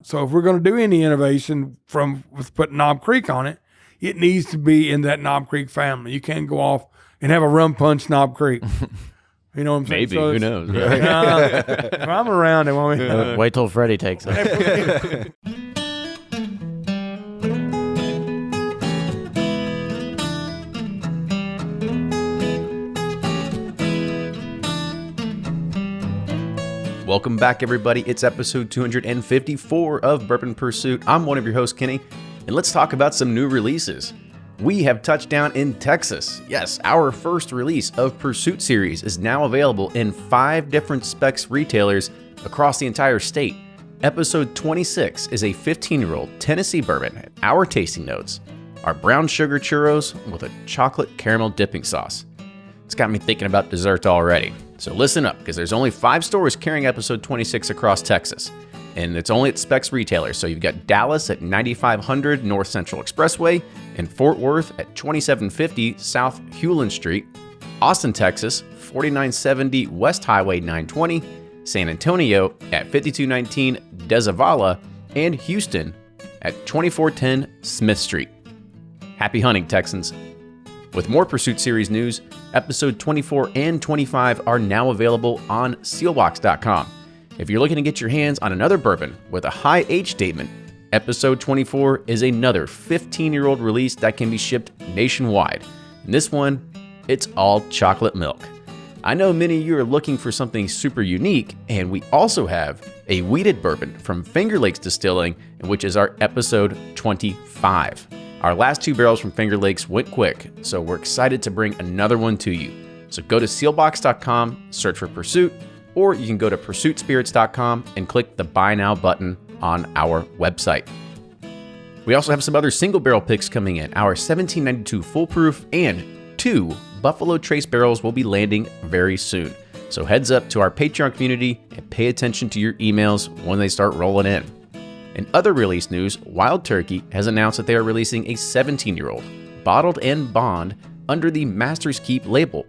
So if we're going to do any innovation with putting Knob Creek on it, it needs to be in that Knob Creek family. You can't go off and have a rum punch Knob Creek. You know what I'm saying? Maybe. So who knows? if I'm around it, won't we? Wait till Freddie takes it. Welcome back, everybody. It's episode 254 of Bourbon Pursuit. I'm one of your hosts, Kenny, and let's talk about some new releases. We have touched down in Texas. Yes, our first release of Pursuit Series is now available in 5 different specs retailers across the entire state. Episode 26 is a 15-year-old Tennessee bourbon, our tasting notes, our brown sugar churros with a chocolate caramel dipping sauce. It's got me thinking about dessert already. So listen up, because there's only 5 stores carrying episode 26 across Texas. And it's only at specs retailers. So you've got Dallas at 9500 North Central Expressway, and Fort Worth at 2750 South Hewlin Street, Austin, Texas, 4970 West Highway 920, San Antonio at 5219 Dezavala, and Houston at 2410 Smith Street. Happy hunting, Texans. With more Pursuit Series news, episode 24 and 25 are now available on sealbox.com. If you're looking to get your hands on another bourbon with a high age statement, episode 24 is another 15-year-old release that can be shipped nationwide. And this one, it's all chocolate milk. I know many of you are looking for something super unique, and we also have a wheated bourbon from Finger Lakes Distilling, which is our episode 25. Our last 2 barrels from Finger Lakes went quick, so we're excited to bring another one to you. So go to sealbox.com, search for Pursuit, or you can go to pursuitspirits.com and click the Buy Now button on our website. We also have some other single barrel picks coming in. Our 1792 Foolproof and 2 Buffalo Trace barrels will be landing very soon. So heads up to our Patreon community and pay attention to your emails when they start rolling in. In other release news, Wild Turkey has announced that they are releasing a 17-year-old bottled and bond under the Master's Keep label.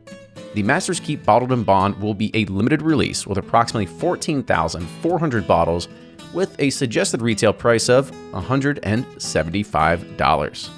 The Master's Keep Bottled and Bond will be a limited release with approximately 14,400 bottles with a suggested retail price of $175.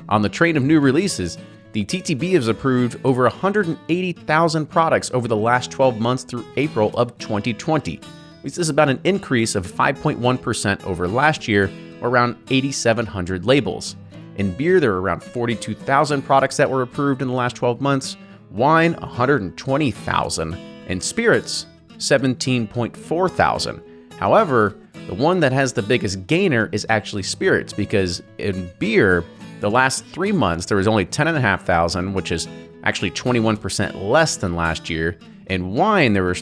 On the train of new releases, the TTB has approved over 180,000 products over the last 12 months through April of 2020. This is about an increase of 5.1% over last year, or around 8,700 labels. In beer, there are around 42,000 products that were approved in the last 12 months, wine 120,000, and spirits 17.4 thousand. However, the one that has the biggest gainer is actually spirits, because in beer, the last 3 months there was only 10,500, which is actually 21% less than last year. In wine, there were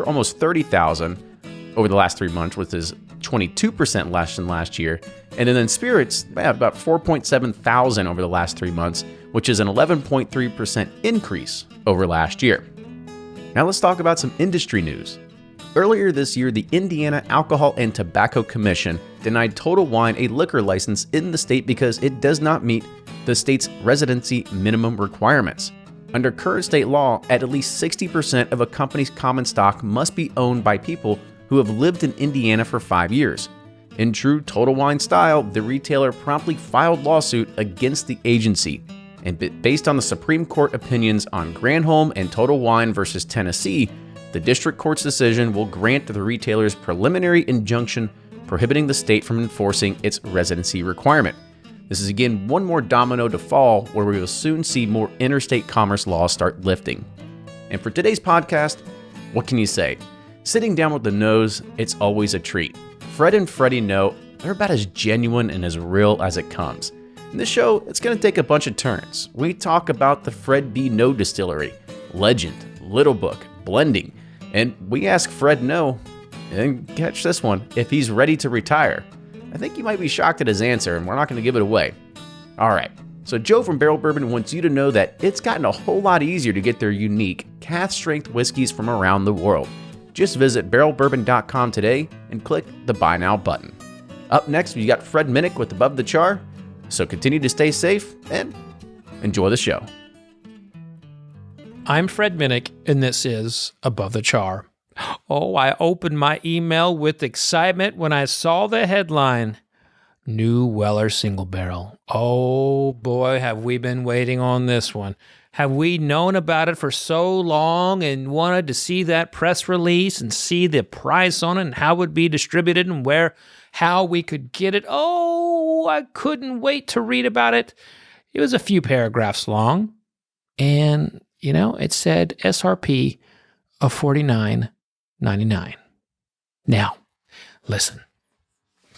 almost 30,000 over the last 3 months, which is 22% less than last year. And then in spirits, about 4.7 thousand over the last 3 months, which is an 11.3% increase over last year. Now let's talk about some industry news. Earlier this year, the Indiana Alcohol and Tobacco Commission denied Total Wine a liquor license in the state because it does not meet the state's residency minimum requirements. Under current state law, at least 60% of a company's common stock must be owned by people who have lived in Indiana for 5 years. In true Total Wine style, the retailer promptly filed lawsuit against the agency. And based on the Supreme Court opinions on Granholm and Total Wine versus Tennessee, the district court's decision will grant the retailer's preliminary injunction prohibiting the state from enforcing its residency requirement. This is again one more domino to fall, where we will soon see more interstate commerce laws start lifting. And for today's podcast, what can you say? Sitting down with the Noes, it's always a treat. Fred and Freddie Noe, they're about as genuine and as real as it comes. In this show, it's going to take a bunch of turns. We talk about the Fred Noe Distillery, Legent, Little Book, blending, and we ask Fred Noe, and catch this one, if he's ready to retire. I think you might be shocked at his answer, and we're not going to give it away. All right, so Joe from Barrel Bourbon wants you to know that it's gotten a whole lot easier to get their unique cask-strength whiskeys from around the world. Just visit barrelbourbon.com today and click the Buy Now button. Up next, we got Fred Minnick with Above the Char, so continue to stay safe and enjoy the show. I'm Fred Minnick, and this is Above the Char. Oh, I opened my email with excitement when I saw the headline. New Weller Single Barrel. Oh boy, have we been waiting on this one. Have we known about it for so long and wanted to see that press release and see the price on it and how it would be distributed and how we could get it? Oh, I couldn't wait to read about it. It was a few paragraphs long, and, it said SRP of $49.99. Now, listen,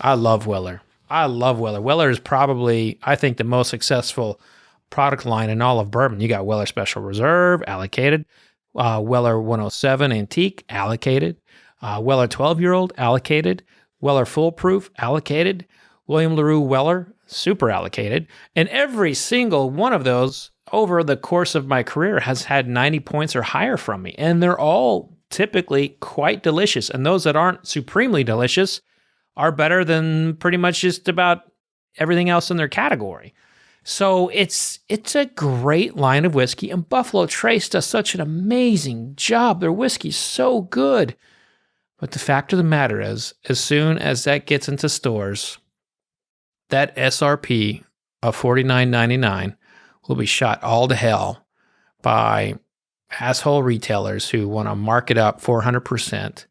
I love Weller. Weller is probably, I think, the most successful product line in all of bourbon. You got Weller Special Reserve, allocated. Weller 107 Antique, allocated. Weller 12-year-old, allocated. Weller Full Proof, allocated. William LaRue Weller, super allocated. And every single one of those over the course of my career has had 90 points or higher from me. And they're all typically quite delicious. And those that aren't supremely delicious are better than pretty much just about everything else in their category. So it's a great line of whiskey, and Buffalo Trace does such an amazing job. Their whiskey's so good. But the fact of the matter is, as soon as that gets into stores, that SRP of $49.99 will be shot all to hell by asshole retailers who want to mark it up 400%.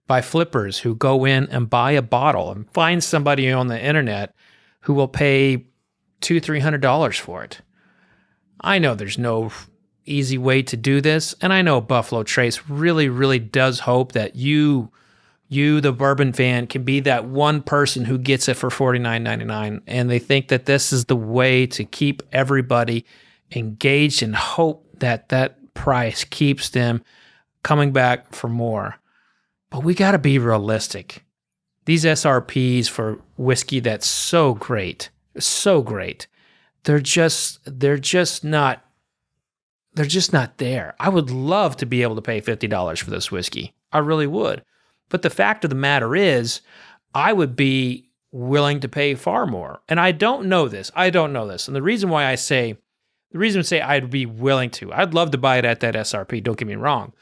By flippers who go in and buy a bottle and find somebody on the internet who will pay $200-$300 for it. I know there's no easy way to do this, and I know Buffalo Trace really, really does hope that you, the bourbon fan, can be that one person who gets it for $49.99, and they think that this is the way to keep everybody engaged and hope that that price keeps them coming back for more. But we got to be realistic. These SRPs for whiskey that's so great, they're just not there. I would love to be able to pay $50 for this whiskey. I really would. But the fact of the matter is, I would be willing to pay far more. And I don't know this. And the reason I say I'd be willing to, I'd love to buy it at that SRP, don't get me wrong.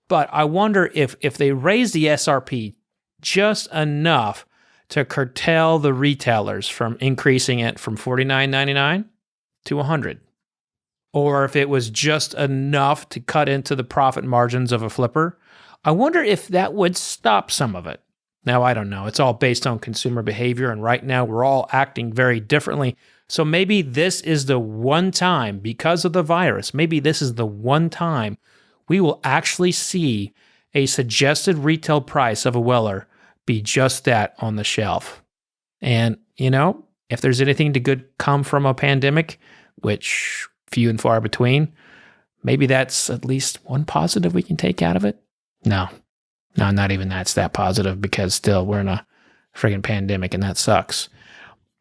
But I wonder if they raise the SRP just enough to curtail the retailers from increasing it from $49.99 to $100, or if it was just enough to cut into the profit margins of a flipper. I wonder if that would stop some of it. Now, I don't know. It's all based on consumer behavior, and right now we're all acting very differently. So maybe this is the one time, because of the virus, maybe this is the one time we will actually see a suggested retail price of a Weller be just that on the shelf. And, if there's anything to good come from a pandemic, which few and far between, maybe that's at least one positive we can take out of it. No, not even that's that positive, because still we're in a friggin' pandemic and that sucks.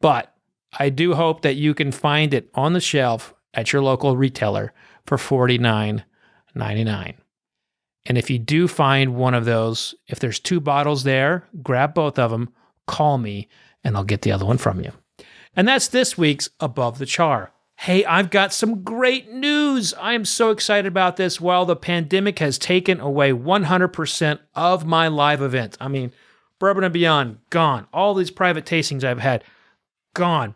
But I do hope that you can find it on the shelf at your local retailer for $49.99. And if you do find one of those, if there's 2 bottles there, grab both of them, call me, and I'll get the other one from you. And that's this week's Above the Char. Hey, I've got some great news. I am so excited about this. While the pandemic has taken away 100% of my live events, I mean, Bourbon and Beyond, gone. All these private tastings I've had, gone.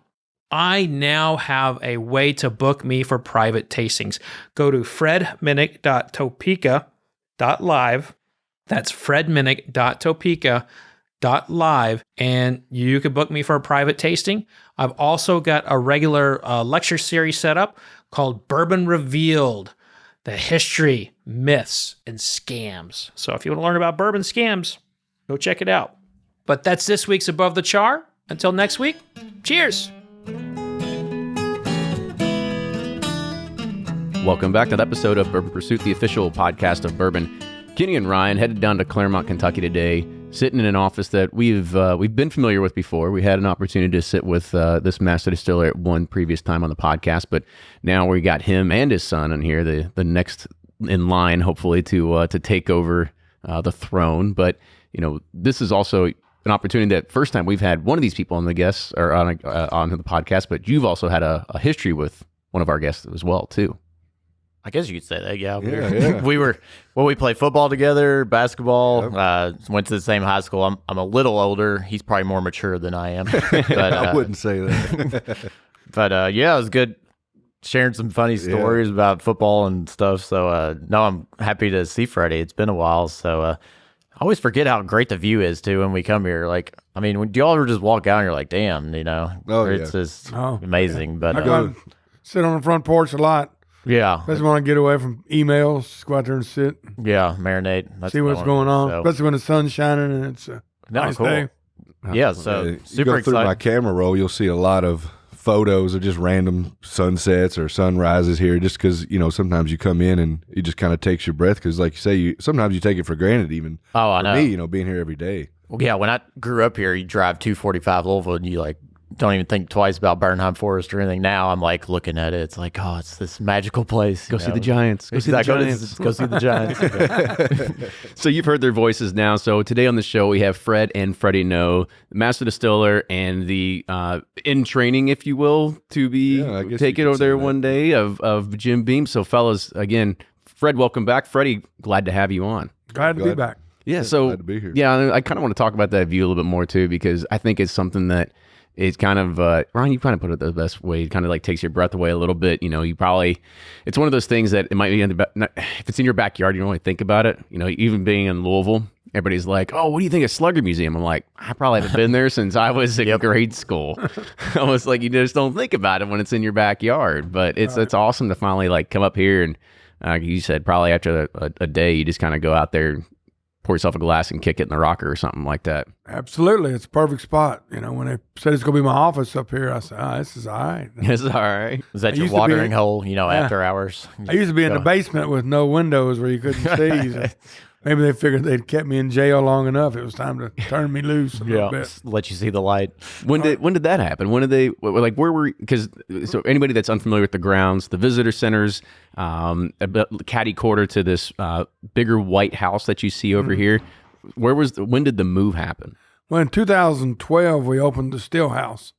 I now have a way to book me for private tastings. Go to fredminnick.topeka.live. That's fredminnick.topeka.live, and you can book me for a private tasting. I've also got a regular lecture series set up called Bourbon Revealed, the history, myths, and scams. So if you want to learn about bourbon scams, go check it out. But that's this week's Above the Char. Until next week, cheers. Welcome back to the episode of Bourbon Pursuit, the official podcast of bourbon. Kenny and Ryan headed down to Claremont, Kentucky today, sitting in an office that we've been familiar with before. We had an opportunity to sit with this master distiller at one previous time on the podcast, but now we got him and his son in here, the next in line, hopefully, to take over the throne. But this is also an opportunity that first time we've had one of these people on the guests or on the podcast, but you've also had a history with one of our guests as well, too. I guess you could say that. Yeah, Yeah. we played football together, basketball. Went to the same high school. I'm a little older. He's probably more mature than I am. But, I wouldn't say that. but yeah, it was good sharing some funny stories about football and stuff. So no, I'm happy to see Freddie. It's been a while. So I always forget how great the view is too when we come here. Like, I mean, do y'all ever just walk out and you're like, damn, it's just amazing. Yeah. But I go out and sit on the front porch a lot. Yeah. Especially when I get away from emails, just go out there and sit. Yeah, marinate. See what's going on. So. Especially when the sun's shining and it's a nice day. Yeah, so super you go through excited. my camera roll, you'll see a lot of photos of just random sunsets or sunrises here, just because, sometimes you come in and it just kind of takes your breath, because like you say, sometimes you take it for granted even. Oh, I know. Me, being here every day. Well, yeah, when I grew up here, you drive 245 Louisville and you don't even think twice about Bernheim Forest or anything. Now I'm looking at it. It's like, oh, it's this magical place. Go see the Giants. Go see the Giants. Go see the Giants. So you've heard their voices now. So today on the show, we have Fred and Freddie Noe, the master distiller and the in training, if you will, to be take it over there one day of Jim Beam. So fellas, again, Fred, welcome back. Freddie, glad to have you on. Glad to be back. Yeah, so glad to be here. Yeah, I kind of want to talk about that view a little bit more too, because I think it's something that it's kind of, Ryan, you kind of put it the best way. It kind of takes your breath away a little bit. It's one of those things that it might be if it's in your backyard, you don't really think about it. Even being in Louisville, everybody's like, oh, what do you think of Slugger Museum? I'm like, I probably haven't been there since I was in grade school. I was like, you just don't think about it when it's in your backyard. But it's awesome to finally come up here. And you said probably after a day, you just kind of go out there, pour yourself a glass and kick it in the rocker or something like that. Absolutely. It's a perfect spot. When they said it's going to be my office up here, I said, this is all right. This is all right. Is that your watering hole, after hours? I used to be in the basement with no windows where you couldn't see. So maybe they figured they'd kept me in jail long enough. It was time to turn me loose a little bit. Let you see the light. When did that happen? When did they, where were, because so anybody that's unfamiliar with the grounds, the visitor centers, catty quarter to this bigger white house that you see over here, when did the move happen? Well, in 2012, we opened the Still House,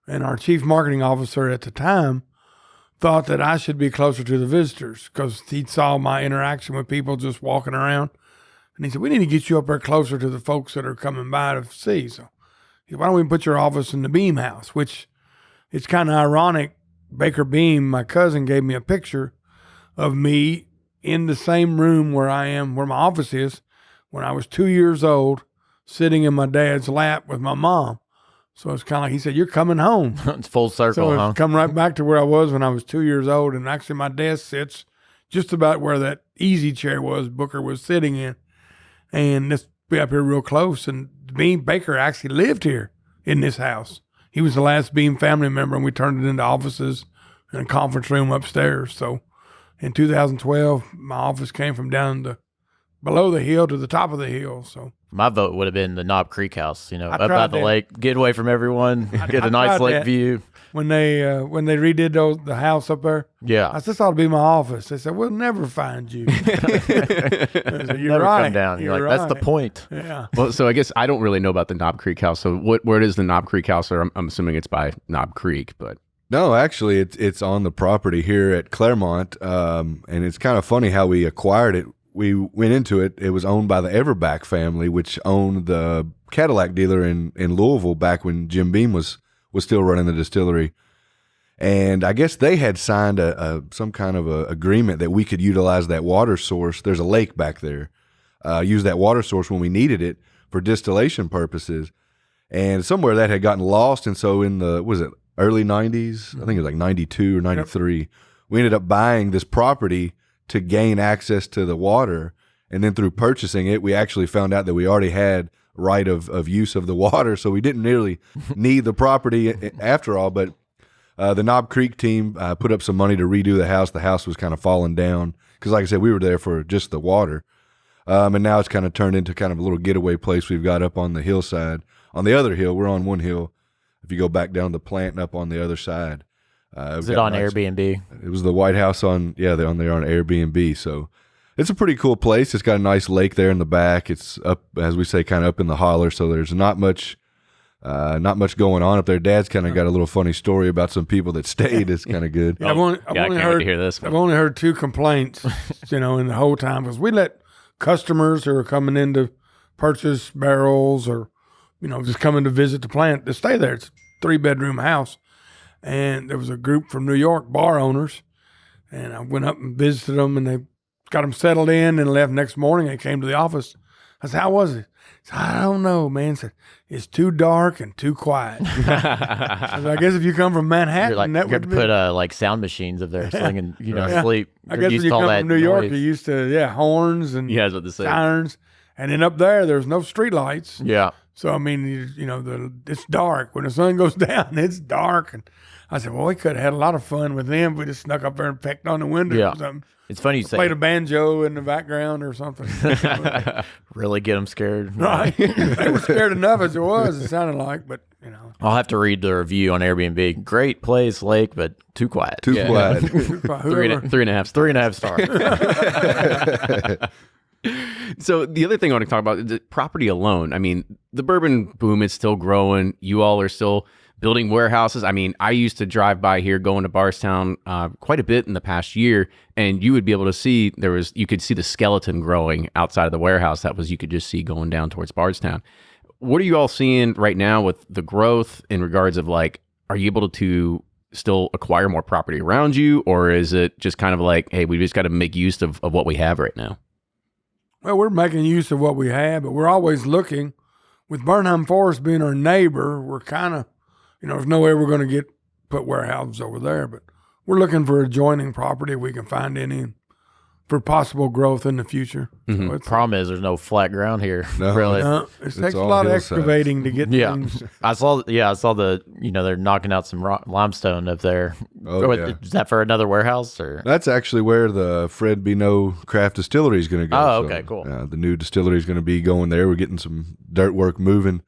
and our chief marketing officer at the time thought that I should be closer to the visitors because he saw my interaction with people just walking around. And he said, we need to get you up there closer to the folks that are coming by to see. So he said, why don't we put your office in the Beam House, which it's kind of ironic. Baker Beam, my cousin, gave me a picture of me in the same room where my office is, when I was 2 years old, sitting in my dad's lap with my mom. So it's kind of like he said, you're coming home. It's full circle, so huh? It's come right back to where I was when I was 2 years old. And actually my desk sits just about where that easy chair was Booker was sitting in. And let's be up here real close. And Beam Baker actually lived here in this house. He was the last Beam family member, and we turned it into offices and a conference room upstairs. So in 2012, my office came from below the hill to the top of the hill. So my vote would have been the Knob Creek House, up by the lake, get away from everyone, get a nice lake view. When they redid the house up there, I said, this ought to be my office. They said, we'll never find you. Said, you're never right. come down. You're like, that's the point. Yeah. Well, so I guess I don't really know about the Knob Creek House. So where is the Knob Creek House? Or I'm assuming it's by Knob Creek, but. No, actually, it's on the property here at Claremont, and it's kind of funny how we acquired it. We went into it. It was owned by the Everback family, which owned the Cadillac dealer in Louisville back when Jim Beam was still running the distillery. And I guess they had signed some kind of a agreement that we could utilize that water source. There's a lake back there. Use that water source when we needed it for distillation purposes. And somewhere that had gotten lost. And so in the, early 90s? I think it was like 92 or 93. We ended up buying this property to gain access to the water. And then through purchasing it, we actually found out that we already had right of use of the water. So we didn't really need the property after all. But the Knob Creek team put up some money to redo the house. The house was kind of falling down because, like I said, we were there for just the water. And now it's kind of turned into kind of a little getaway place we've got up on the hillside. On the other hill, we're on one hill. If you go back down the plant and up on the other side. Is it on Airbnb? It was the White House they're on there on Airbnb. So it's a pretty cool place. It's got a nice lake there in the back. It's up, as we say, kind of up in the holler. So there's not much Not much going on up there. Dad's kind of got a little funny story about some people that stayed. It's kind of good. I've only I can't wait heard to hear this I've one. only heard 2 complaints, in the whole time, because we let customers who are coming in to purchase barrels or, just coming to visit the plant to stay there. It's a 3-bedroom house, and there was a group from New York, bar owners, and I went up and visited them, and they got them settled in and left next morning. They came to the office. I said, "How was it?" He said, "I don't know, man." He said, "It's too dark and too quiet." I said, "I guess if you come from Manhattan, You're like, that you have would to be." put like sound machines up there slinging, Yeah. sleep. I You're guess when used you to all come that from New York, noise. you're used to horns and Yeah, that's what they say. sirens, and then up there's no street lights. Yeah. So I mean, it's dark when the sun goes down. It's dark, and I said, "Well, we could have had a lot of fun with them. We just snuck up there and pecked on the window Yeah. or something, It's funny you say played a banjo in the background or something." really get them scared. Right? They were scared enough as it was. It sounded like, but I'll have to read the review on Airbnb. Great place, lake, but too quiet. Too quiet. whoever, 3.5 stars. 3.5 stars. So the other thing I want to talk about is the property alone. I mean, the bourbon boom is still growing. You all are still building warehouses. I mean, I used to drive by here going to Bardstown quite a bit in the past year, and you would be able to see you could see the skeleton growing outside of the warehouse. You could just see going down towards Bardstown. What are you all seeing right now with the growth in regards of like, are you able to still acquire more property around you, or is it just kind of like, hey, we just got to make use of what we have right now? well, we're making use of what we have, but we're always looking. With Burnham Forest being our neighbor, we're kind of, there's no way we're going to put warehouses over there, but we're looking for adjoining property if we can find any for possible growth in the future. Mm-hmm. So it's Problem is, there's no flat ground here. No. Really. it takes a all lot of hillsides. excavating to get Yeah. things. I saw the, they're knocking out some limestone up there. Oh, yeah. Is that for another warehouse or? That's actually where the Fred Noe craft distillery is going to go. Oh, okay, cool. The new distillery is going to be going there. We're getting some dirt work moving.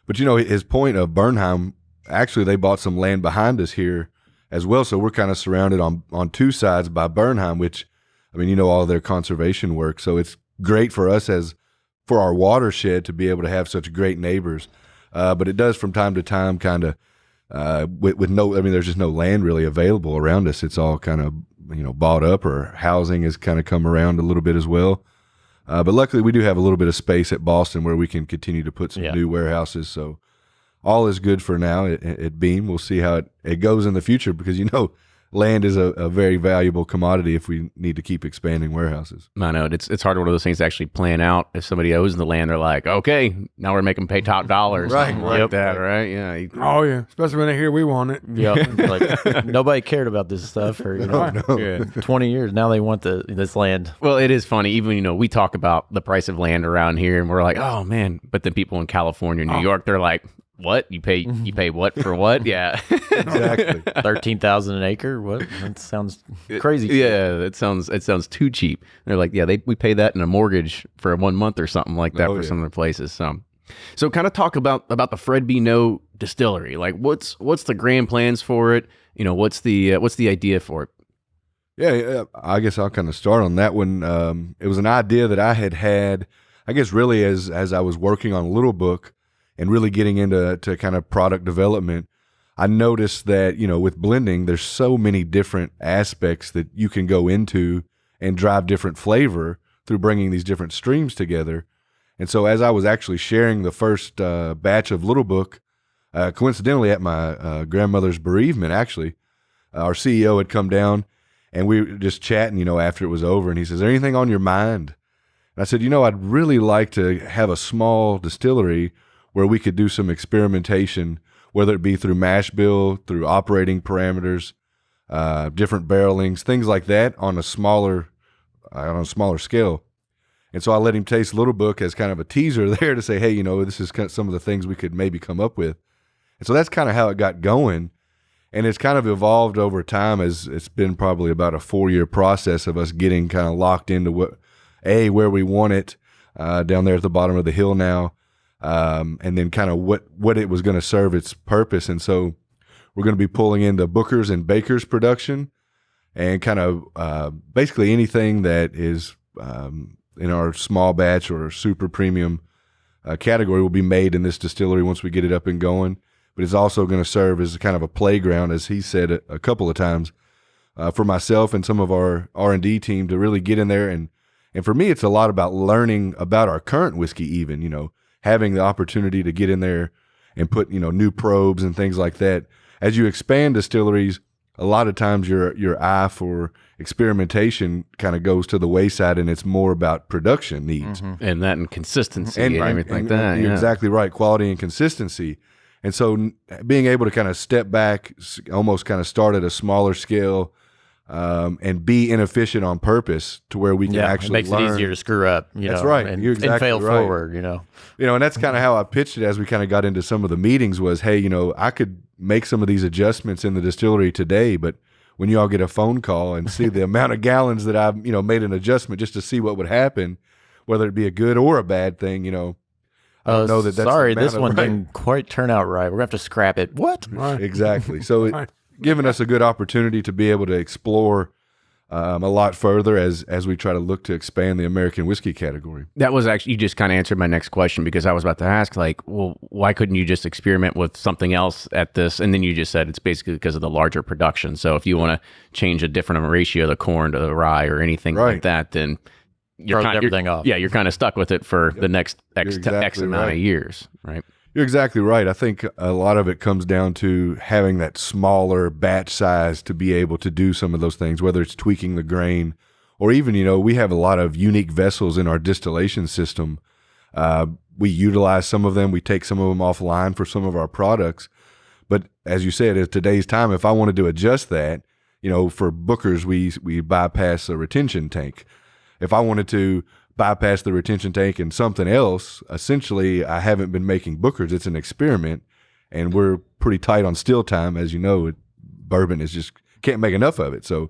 But, his point of Burnham, actually, they bought some land behind us here as well. So we're kind of surrounded on 2 sides by Burnham, which, all their conservation work. So it's great for us for our watershed to be able to have such great neighbors. But it does from time to time kind of, with no, there's just no land really available around us. It's all kind of, bought up, or housing has kind of come around a little bit as well. But luckily we do have a little bit of space at Boston where we can continue to put some new warehouses. So all is good for now at Beam. We'll see how it goes in the future, because, land is a very valuable commodity if we need to keep expanding warehouses. I know it's hard, one of those things to actually plan out. If somebody owes the land, they're like, okay, now we're making them pay top dollar, or something like that, right? Yeah. Oh yeah, especially when they hear we want it. Yeah, like nobody cared about this stuff for Yeah. 20 years. Now they want this land. Well, it is funny. Even, we talk about the price of land around here, and we're like, oh man. But then people in California, New York, they're like, what? You pay what for what? Yeah. Exactly. 13,000 an acre. What? That sounds crazy. Yeah, it sounds too cheap. They're like, yeah, we pay that in a mortgage for 1 month or something like that for some of the places. So kind of talk about the Fred Noe Distillery. Like, what's the grand plans for it? What's the idea for it? Yeah, I guess I'll kind of start on that one. It was an idea that I had, I guess, really as I was working on Little Book and really getting into kind of product development. I noticed that, with blending, there's so many different aspects that you can go into and drive different flavor through bringing these different streams together. And so as I was actually sharing the first batch of Little Book, coincidentally at my grandmother's bereavement, actually, our CEO had come down and we were just chatting, after it was over. And he says, "Is there anything on your mind?" And I said, I'd really like to have a small distillery where we could do some experimentation, whether it be through mash bill, through operating parameters, different barrelings, things like that on a smaller scale. And so I let him taste Little Book as kind of a teaser there to say, hey, this is kind of some of the things we could maybe come up with. And so that's kind of how it got going. And it's kind of evolved over time, as it's been probably about a 4-year process of us getting kind of locked into where we want it, down there at the bottom of the hill now. And then kind of what it was going to serve its purpose. And so we're going to be pulling in the Booker's and Baker's production and kind of basically anything that is in our small batch or super premium category will be made in this distillery once we get it up and going. But it's also going to serve as kind of a playground, as he said a couple of times, for myself and some of our R&D team to really get in there. And for me, it's a lot about learning about our current whiskey even, having the opportunity to get in there and put, new probes and things like that. As you expand distilleries, a lot of times your eye for experimentation kind of goes to the wayside, and it's more about production needs. And that and consistency and everything like that. You're exactly right, quality and consistency. And so being able to kind of step back, almost kind of start at a smaller scale, and be inefficient on purpose to where we can actually it makes learn. it easier to screw up. That's right. And, You're exactly and fail right. forward. And that's kind of how I pitched it as we kind of got into some of the meetings was, hey, I could make some of these adjustments in the distillery today, but when you all get a phone call and see the amount of gallons that I've, made an adjustment just to see what would happen, whether it be a good or a bad thing, I don't know that's sorry, the amount this of- one right. didn't quite turn out right. We're going to have to scrap it. What? Right. Exactly. So Right. giving us a good opportunity to be able to explore a lot further as we try to look to expand the American whiskey category. That was actually, you just kind of answered my next question, because I was about to ask, well, why couldn't you just experiment with something else at this? And then you just said it's basically because of the larger production. So if you want to change a different ratio of the corn to the rye or anything like that, then you're Throws kind everything off. Yeah, you're kind of stuck with it for the next X exactly amount right. of years, right? You're exactly right. I think a lot of it comes down to having that smaller batch size to be able to do some of those things, whether it's tweaking the grain or even, we have a lot of unique vessels in our distillation system. We utilize some of them. We take some of them offline for some of our products. But as you said, at today's time, if I wanted to adjust that, for Bookers, we bypass a retention tank. If I wanted to bypass the retention tank and something else, essentially I haven't been making Bookers. It's an experiment, and we're pretty tight on still time. As you know, bourbon is just can't make enough of it. So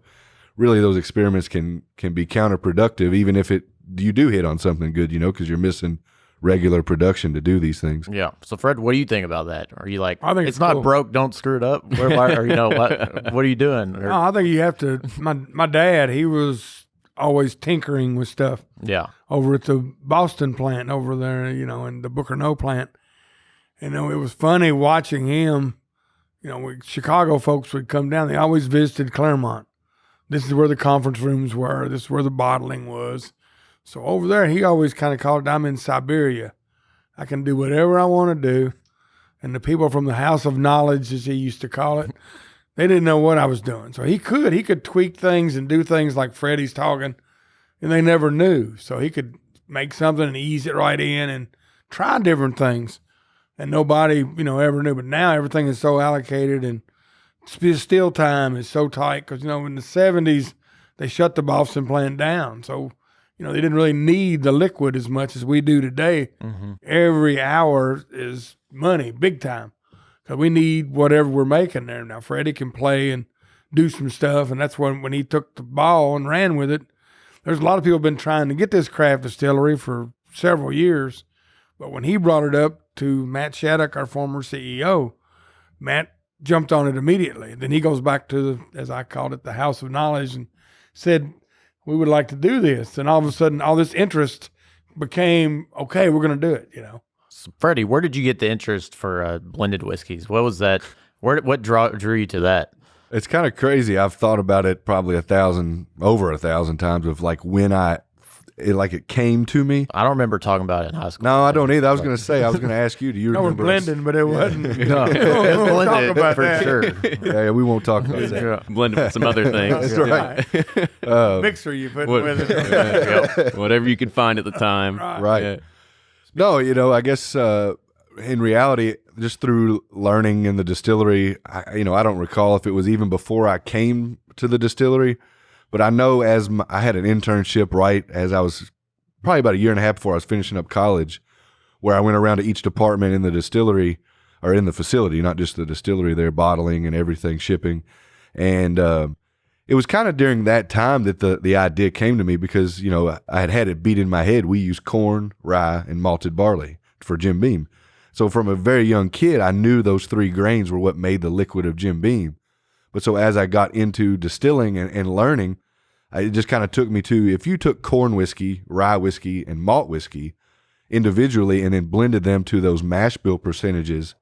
really those experiments can be counterproductive, even if you do hit on something good, because you're missing regular production to do these things. Yeah. So, Fred, what do you think about that? Are you like, I think it's it's not cool. broke, don't screw it up? Or what are you doing? Or- No, I think you have to. My dad, he was always tinkering with stuff yeah. over at the Boston plant over there, in the Booker Noe plant. And it was funny watching him. Chicago folks would come down. They always visited Claremont. This is where the conference rooms were. This is where the bottling was. So over there, he always kind of called it, I'm in Siberia. I can do whatever I want to do. And the people from the House of Knowledge, as he used to call it, they didn't know what I was doing. So he could tweak things and do things like Freddie's talking, and they never knew. So he could make something and ease it right in and try different things. And nobody, ever knew. But now everything is so allocated, and still time is so tight because, in the 70s, they shut the Boston plant down. So, they didn't really need the liquid as much as we do today. Mm-hmm. Every hour is money, big time. Because we need whatever we're making there. Now, Freddie can play and do some stuff, and that's when he took the ball and ran with it. There's a lot of people been trying to get this craft distillery for several years, but when he brought it up to Matt Shattuck, our former CEO, Matt jumped on it immediately. Then he goes back to, as I called it, the House of Knowledge, and said, we would like to do this. And all of a sudden, all this interest became, okay, we're going to do it, So, Freddie, where did you get the interest for blended whiskeys? What was that? What drew you to that? It's kind of crazy. I've thought about it probably over 1,000 times of like when it came to me. I don't remember talking about it in high school. No, I don't either. I was going to ask you, do you No, we're remember? us- blending, but it wasn't. No, We it's won't talk blended about for that. sure. Yeah, we won't talk about that. Blended with some other things. That's right. Mixer you put What- with it. Whatever you can find at the time. Right. Yeah. No, I guess in reality, just through learning in the distillery, I don't recall if it was even before I came to the distillery, but I know I had an internship right as I was probably about a year and a half before I was finishing up college, where I went around to each department in the distillery or in the facility, not just the distillery there, bottling and everything, shipping. And it was kind of during that time that the idea came to me because, I had it beat in my head. We use corn, rye, and malted barley for Jim Beam. So from a very young kid, I knew those three grains were what made the liquid of Jim Beam. But so as I got into distilling and learning, it just kind of took me to, if you took corn whiskey, rye whiskey, and malt whiskey, individually and then blended them to those mash bill percentages,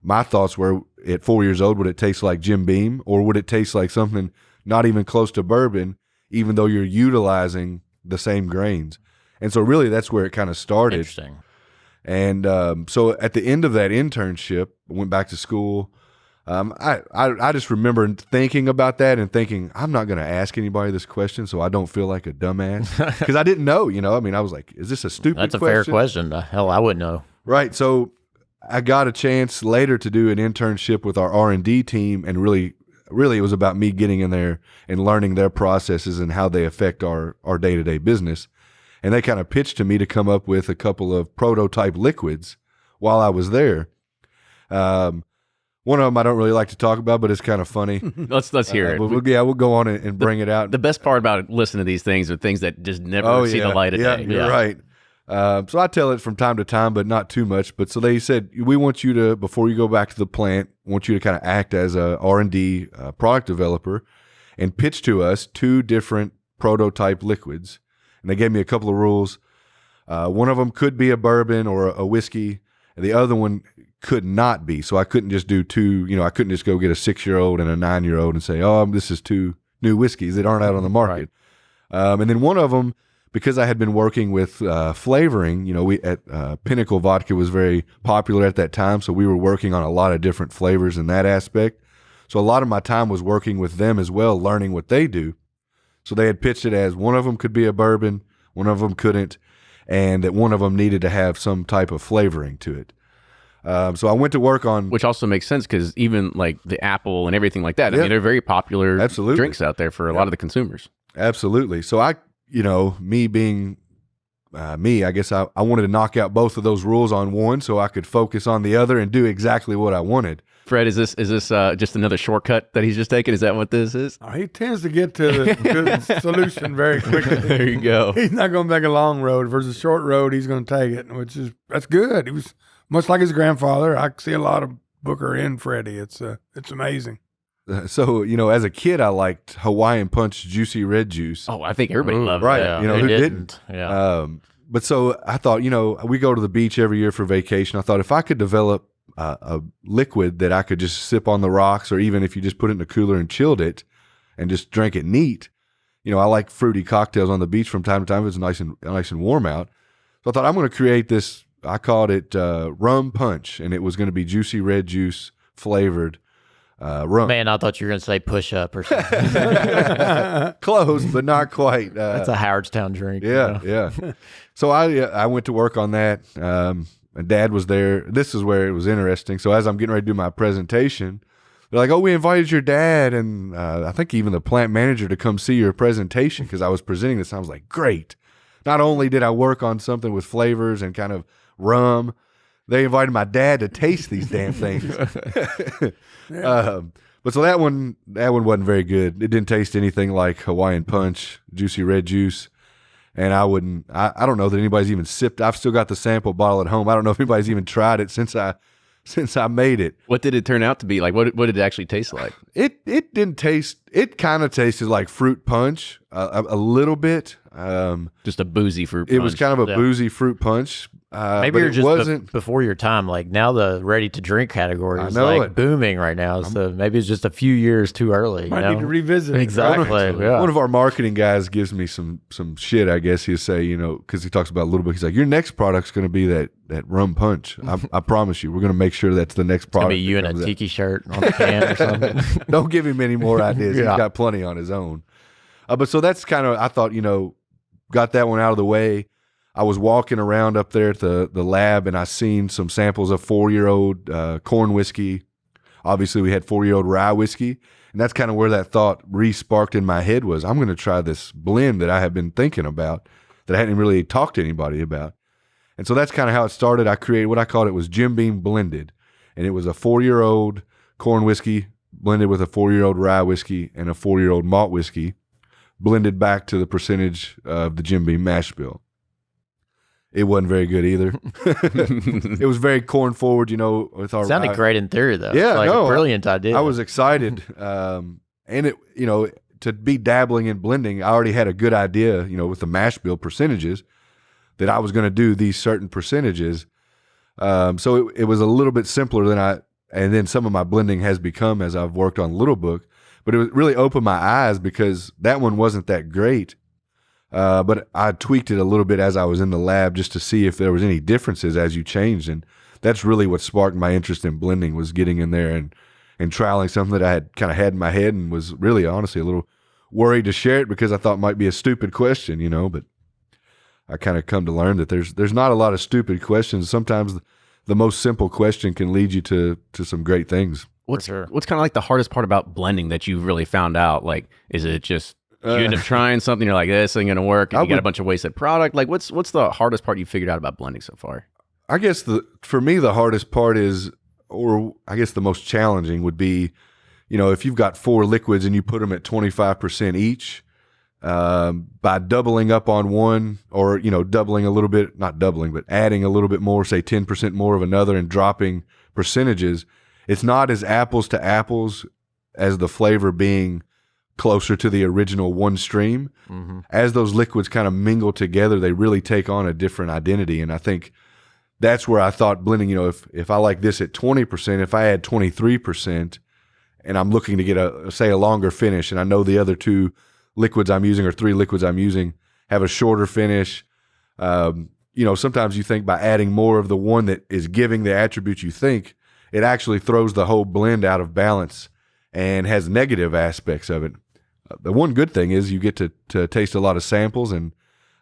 my thoughts were at 4 years old, would it taste like Jim Beam, or would it taste like something not even close to bourbon, even though you're utilizing the same grains? And so really that's where it kind of started. Interesting. And so at the end of that internship, I went back to school. I just remember thinking about that and thinking, I'm not going to ask anybody this question so I don't feel like a dumbass. Because I didn't know, I mean, I was like, is this a stupid question? That's a fair question. Hell, I wouldn't know. Right. So I got a chance later to do an internship with our R&D team, and really it was about me getting in there and learning their processes and how they affect our day-to-day business. And they kind of pitched to me to come up with a couple of prototype liquids while I was there. One of them I don't really like to talk about, but it's kind of funny. Let's hear it. We'll go on and bring it out. The best part about listening to these things are things that just never see the light of day. You're right. So I tell it from time to time, but not too much. But so they said, we want you to, before you go back to the plant, want you to kind of act as a R&D product developer and pitch to us 2 different prototype liquids. And they gave me a couple of rules. One of them could be a bourbon or a whiskey, and the other one could not be. So I couldn't just do 2, I couldn't just go get a 6-year-old and a 9-year-old and say, oh, this is 2 new whiskeys that aren't out on the market. Right. And then one of them, because I had been working with flavoring, we at Pinnacle Vodka was very popular at that time, so we were working on a lot of different flavors in that aspect. So a lot of my time was working with them as well, learning what they do. So they had pitched it as one of them could be a bourbon, one of them couldn't, and that one of them needed to have some type of flavoring to it. So I went to work on... Which also makes sense because even like the apple and everything like that, I mean, they're very popular drinks out there for a lot of the consumers. Absolutely. So I, me being me, I guess I wanted to knock out both of those rules on one so I could focus on the other and do exactly what I wanted. Fred, is this just another shortcut that he's just taken? Is that what this is? He tends to get to the good solution very quickly. There you go. He's not going to take a long road. If there's a short road, he's going to take it, that's good. He was much like his grandfather. I see a lot of Booker in Freddie. It's amazing. So, as a kid, I liked Hawaiian Punch Juicy Red Juice. Oh, I think everybody loved right. that. Who didn't? Yeah. But so I thought, we go to the beach every year for vacation. I thought if I could develop a liquid that I could just sip on the rocks, or even if you just put it in a cooler and chilled it and just drank it neat. I like fruity cocktails on the beach from time to time. It's nice and warm out. So I thought I'm going to create this. I called it rum punch, and it was going to be juicy red juice flavored rum. Man, I thought you were going to say push up or something. Close, but not quite. That's a Howardstown drink. Yeah, yeah. So I went to work on that. My dad was there. This is where it was interesting. So as I'm getting ready to do my presentation, they're like, oh, we invited your dad and I think even the plant manager to come see your presentation because I was presenting this. And I was like, great. Not only did I work on something with flavors and kind of rum, they invited my dad to taste these damn things. But so that one wasn't very good. It didn't taste anything like Hawaiian Punch, Juicy Red Juice. And I don't know that anybody's even sipped. I've still got the sample bottle at home. I don't know if anybody's even tried it since I made it. What did it turn out to be? Like, what did it actually taste like? It didn't taste, it kind of tasted like fruit punch a little bit. Just a boozy fruit punch. It was kind of a boozy fruit punch. Maybe you're just wasn't before your time. Like now the ready to drink category is like booming right now. So maybe it's just a few years too early. Might need to revisit it. Exactly. Yeah. One of our marketing guys gives me some shit, I guess he'll say, because he talks about a little bit. He's like, your next product's going to be that rum punch. I promise you, we're going to make sure that's the next product. Maybe you in a tiki shirt on the can or something. Don't give him any more ideas. Yeah. He's got plenty on his own. But so that's kind of, I thought, got that one out of the way. I was walking around up there at the lab and I seen some samples of 4-year-old corn whiskey. Obviously, we had 4-year-old rye whiskey. And that's kind of where that thought re-sparked in my head was, I'm going to try this blend that I have been thinking about that I hadn't really talked to anybody about. And so that's kind of how it started. I created what I called it was Jim Beam Blended. And it was a 4-year-old corn whiskey blended with a 4-year-old rye whiskey and a 4-year-old malt whiskey blended back to the percentage of the Jim Beam mash bill. It wasn't very good either. It was very corn forward, with our Sounded rye. great in theory though. Yeah, like no, a brilliant idea. I was excited. And it, to be dabbling in blending, I already had a good idea, with the mash bill percentages. that I was going to do these certain percentages. So it was a little bit simpler and then some of my blending has become as I've worked on Little Book, but it really opened my eyes because that one wasn't that great. But I tweaked it a little bit as I was in the lab just to see if there was any differences as you changed. And that's really what sparked my interest in blending, was getting in there and trialing something that I had kind of had in my head and was really honestly a little worried to share it because I thought it might be a stupid question, but I kind of come to learn that there's not a lot of stupid questions. Sometimes the most simple question can lead you to some great things. What's kind of like the hardest part about blending that you've really found out? Like, is it just you end up trying something, you're like, this ain't gonna work, and you got a bunch of wasted product? Like, what's the hardest part you figured out about blending so far? I guess for me the hardest part is, or I guess the most challenging would be, if you've got 4 liquids and you put them at 25% each, by doubling up on one, or doubling a little bit, not doubling, but adding a little bit more, say 10% more of another, and dropping percentages, it's not as apples to apples as the flavor being closer to the original one stream. Mm-hmm. As those liquids kind of mingle together, they really take on a different identity. And I think that's where I thought blending, if I like this at 20%, if I add 23% and I'm looking to get a longer finish, and I know the other 2 liquids I'm using or 3 liquids I'm using have a shorter finish. Sometimes you think by adding more of the one that is giving the attributes you think, it actually throws the whole blend out of balance and has negative aspects of it. The one good thing is you get to taste a lot of samples, and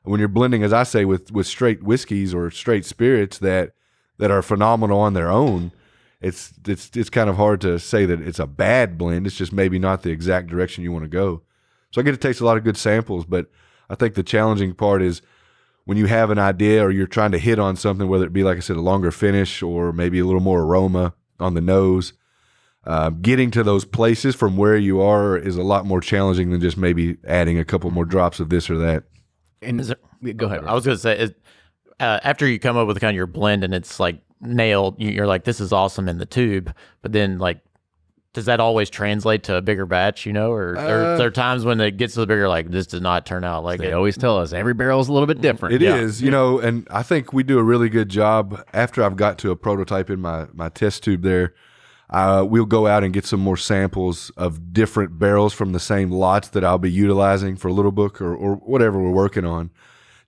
when you're blending, as I say, with straight whiskeys or straight spirits that are phenomenal on their own, it's kind of hard to say that it's a bad blend. It's just maybe not the exact direction you want to go. So I get to taste a lot of good samples, but I think the challenging part is when you have an idea or you're trying to hit on something, whether it be, like I said, a longer finish or maybe a little more aroma on the nose, getting to those places from where you are is a lot more challenging than just maybe adding a couple more drops of this or that. And go ahead. I was going to say, after you come up with kind of your blend and it's like nailed, you're like, this is awesome in the tube, but then like, does that always translate to a bigger batch, or are there times when it gets to the bigger, like, this does not turn out like they it? always tell us every barrel is a little bit different. It is, and I think we do a really good job. After I've got to a prototype in my test tube there, we'll go out and get some more samples of different barrels from the same lots that I'll be utilizing for Little Book or whatever we're working on,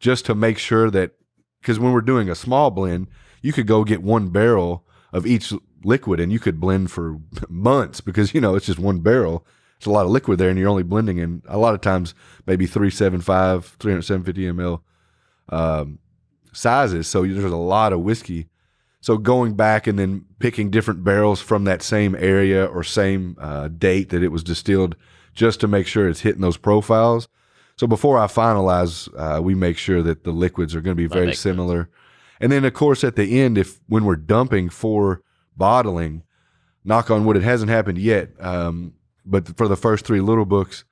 just to make sure that, because when we're doing a small blend, you could go get 1 barrel of each liquid and you could blend for months because, it's just 1 barrel. It's a lot of liquid there and you're only blending in a lot of times maybe 350 ml sizes. So there's a lot of whiskey. So going back and then picking different barrels from that same area or same date that it was distilled, just to make sure it's hitting those profiles. So before I finalize, we make sure that the liquids are going to be very similar. And then, of course, at the end, when we're dumping for bottling, knock on wood, it hasn't happened yet, but for the first 3 Little Books,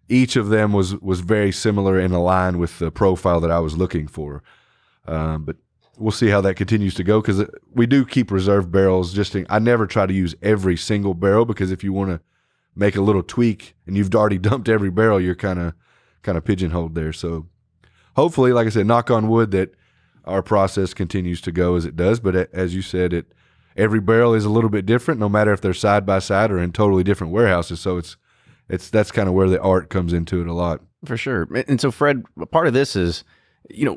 each of them was very similar and aligned with the profile that I was looking for. But we'll see how that continues to go, because we do keep reserve barrels. I never try to use every single barrel, because if you want to make a little tweak and you've already dumped every barrel, you're kind of pigeonholed there. So hopefully, like I said, knock on wood, that our process continues to go as it does. But as you said, every barrel is a little bit different, no matter if they're side by side or in totally different warehouses. So that's kind of where the art comes into it a lot. For sure. And so, Fred, part of this is,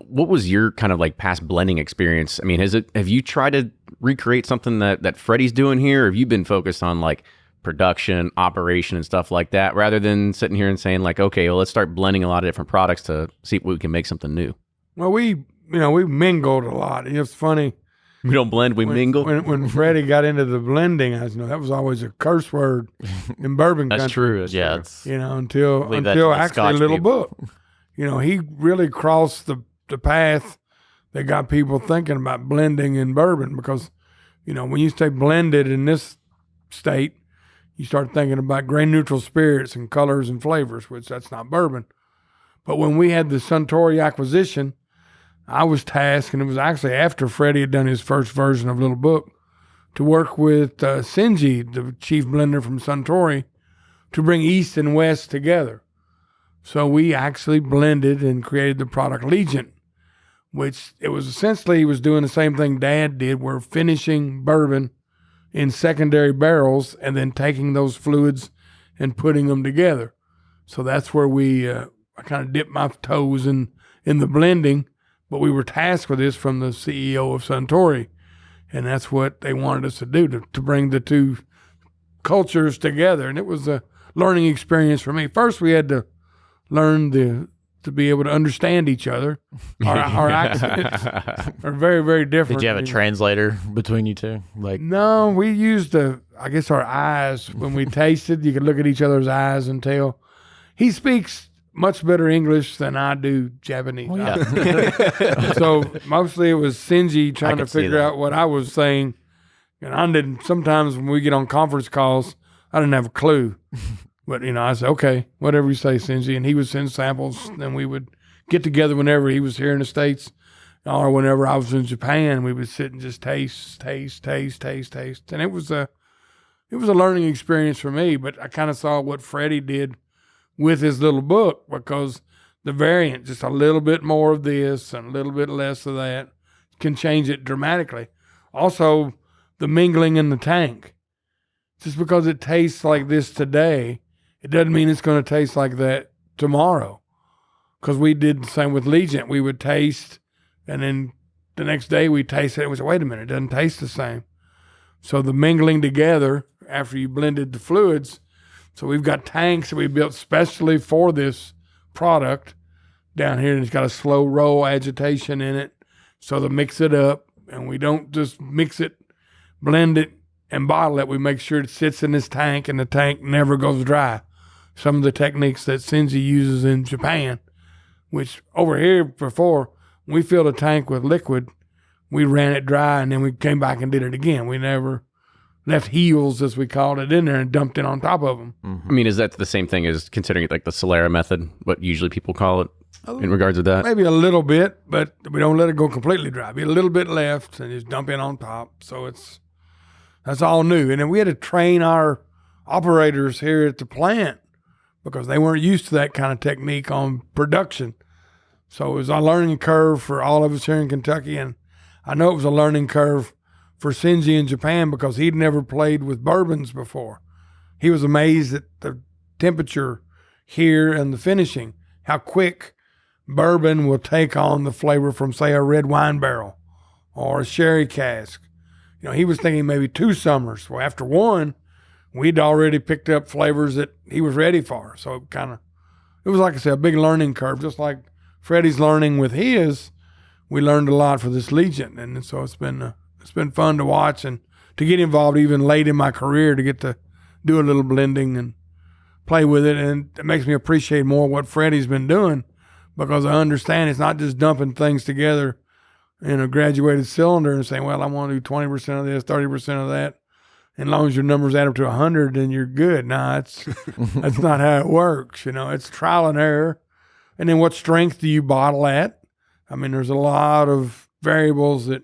what was your kind of like past blending experience? I mean, have you tried to recreate something that Freddie's doing here? Or have you been focused on like production, operation, and stuff like that, rather than sitting here and saying like, okay, well, let's start blending a lot of different products to see if we can make something new? Well, we mingled a lot. It's funny. We don't blend, we mingle. When Freddie got into the blending, that was always a curse word in bourbon country. That's true. Yeah. Until actually Little Book. He really crossed the path that got people thinking about blending in bourbon, because, when you say blended in this state, you start thinking about grain neutral spirits and colors and flavors, which that's not bourbon. But when we had the Suntory acquisition, I was tasked, and it was actually after Freddie had done his first version of Little Book, to work with Sinji, the chief blender from Suntory, to bring East and West together. So we actually blended and created the product Legent, which it was essentially he was doing the same thing Dad did. We're finishing bourbon in secondary barrels and then taking those fluids and putting them together. So that's where I kind of dipped my toes in the blending, but we were tasked with this from the CEO of Suntory, and that's what they wanted us to do, to bring the two cultures together. And it was a learning experience for me. First, we had to learn to be able to understand each other. Our accents are very, very different. Did you have a translator between you two? No, we used our eyes when we tasted. You could look at each other's eyes and tell. He speaks much better English than I do Japanese. Oh, yeah. So mostly it was Sinji trying to figure that. out what I was saying. And I didn't, sometimes when we get on conference calls, I didn't have a clue. But, I said, okay, whatever you say, Sinji. And he would send samples, and we would get together whenever he was here in the States or whenever I was in Japan. We would sit and just taste. And it was a learning experience for me, but I kind of saw what Freddie did with his little book, because the variant, just a little bit more of this and a little bit less of that, can change it dramatically. Also, the mingling in the tank. Just because it tastes like this today, it doesn't mean it's going to taste like that tomorrow. Because we did the same with Legent. We would taste, and then the next day we tasted it and we said, wait a minute, it doesn't taste the same. So the mingling together after you blended the fluids. So we've got tanks that we built specially for this product down here, and it's got a slow roll agitation in it. So to mix it up, and we don't just mix it, blend it, and bottle it. We make sure it sits in this tank, and the tank never goes dry. Some of the techniques that Sinji uses in Japan, which over here before, when we filled a tank with liquid, we ran it dry, and then we came back and did it again. We never left heels, as we called it, in there and dumped it on top of them. I mean, is that the same thing as considering it like the Solera method, what usually people call it in regards to that? Maybe a little bit, but we don't let it go completely dry. Be a little bit left and just dump it on top. So that's all new. And then we had to train our operators here at the plant because they weren't used to that kind of technique on production. So it was a learning curve for all of us here in Kentucky. And I know it was a learning curve for Sinji in Japan because he'd never played with bourbons before. He was amazed at the temperature here and the finishing, how quick bourbon will take on the flavor from, say, a red wine barrel or a sherry cask. He was thinking maybe 2 summers. Well, after one, we'd already picked up flavors that he was ready for. So it was, like I said, a big learning curve. Just like Freddie's learning with his, we learned a lot for this Legent. And so it's been fun to watch and to get involved even late in my career, to get to do a little blending and play with it. And it makes me appreciate more what Freddie's been doing, because I understand it's not just dumping things together in a graduated cylinder and saying, well, I want to do 20% of this, 30% of that. And as long as your numbers add up to 100, then you're good. No, that's not how it works. It's trial and error. And then what strength do you bottle at? I mean, there's a lot of variables that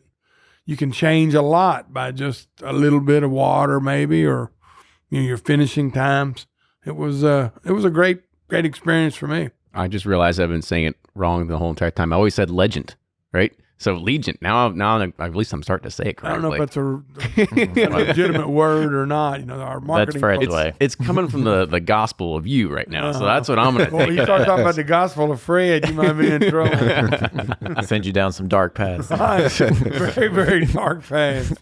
you can change a lot by just a little bit of water, maybe, or your finishing times. It was a great experience for me. I just realized I've been saying it wrong the whole entire time. I always said Legent, right? So Legent. Now at least I'm starting to say it correctly. I don't know if that's a legitimate word or not. Our marketing. That's Fred's way. It's coming from the gospel of you right now, so that's what I'm going to Well, take. you start talking about the gospel of Fred, you might be in trouble. Send you down some dark paths. Very, very dark path.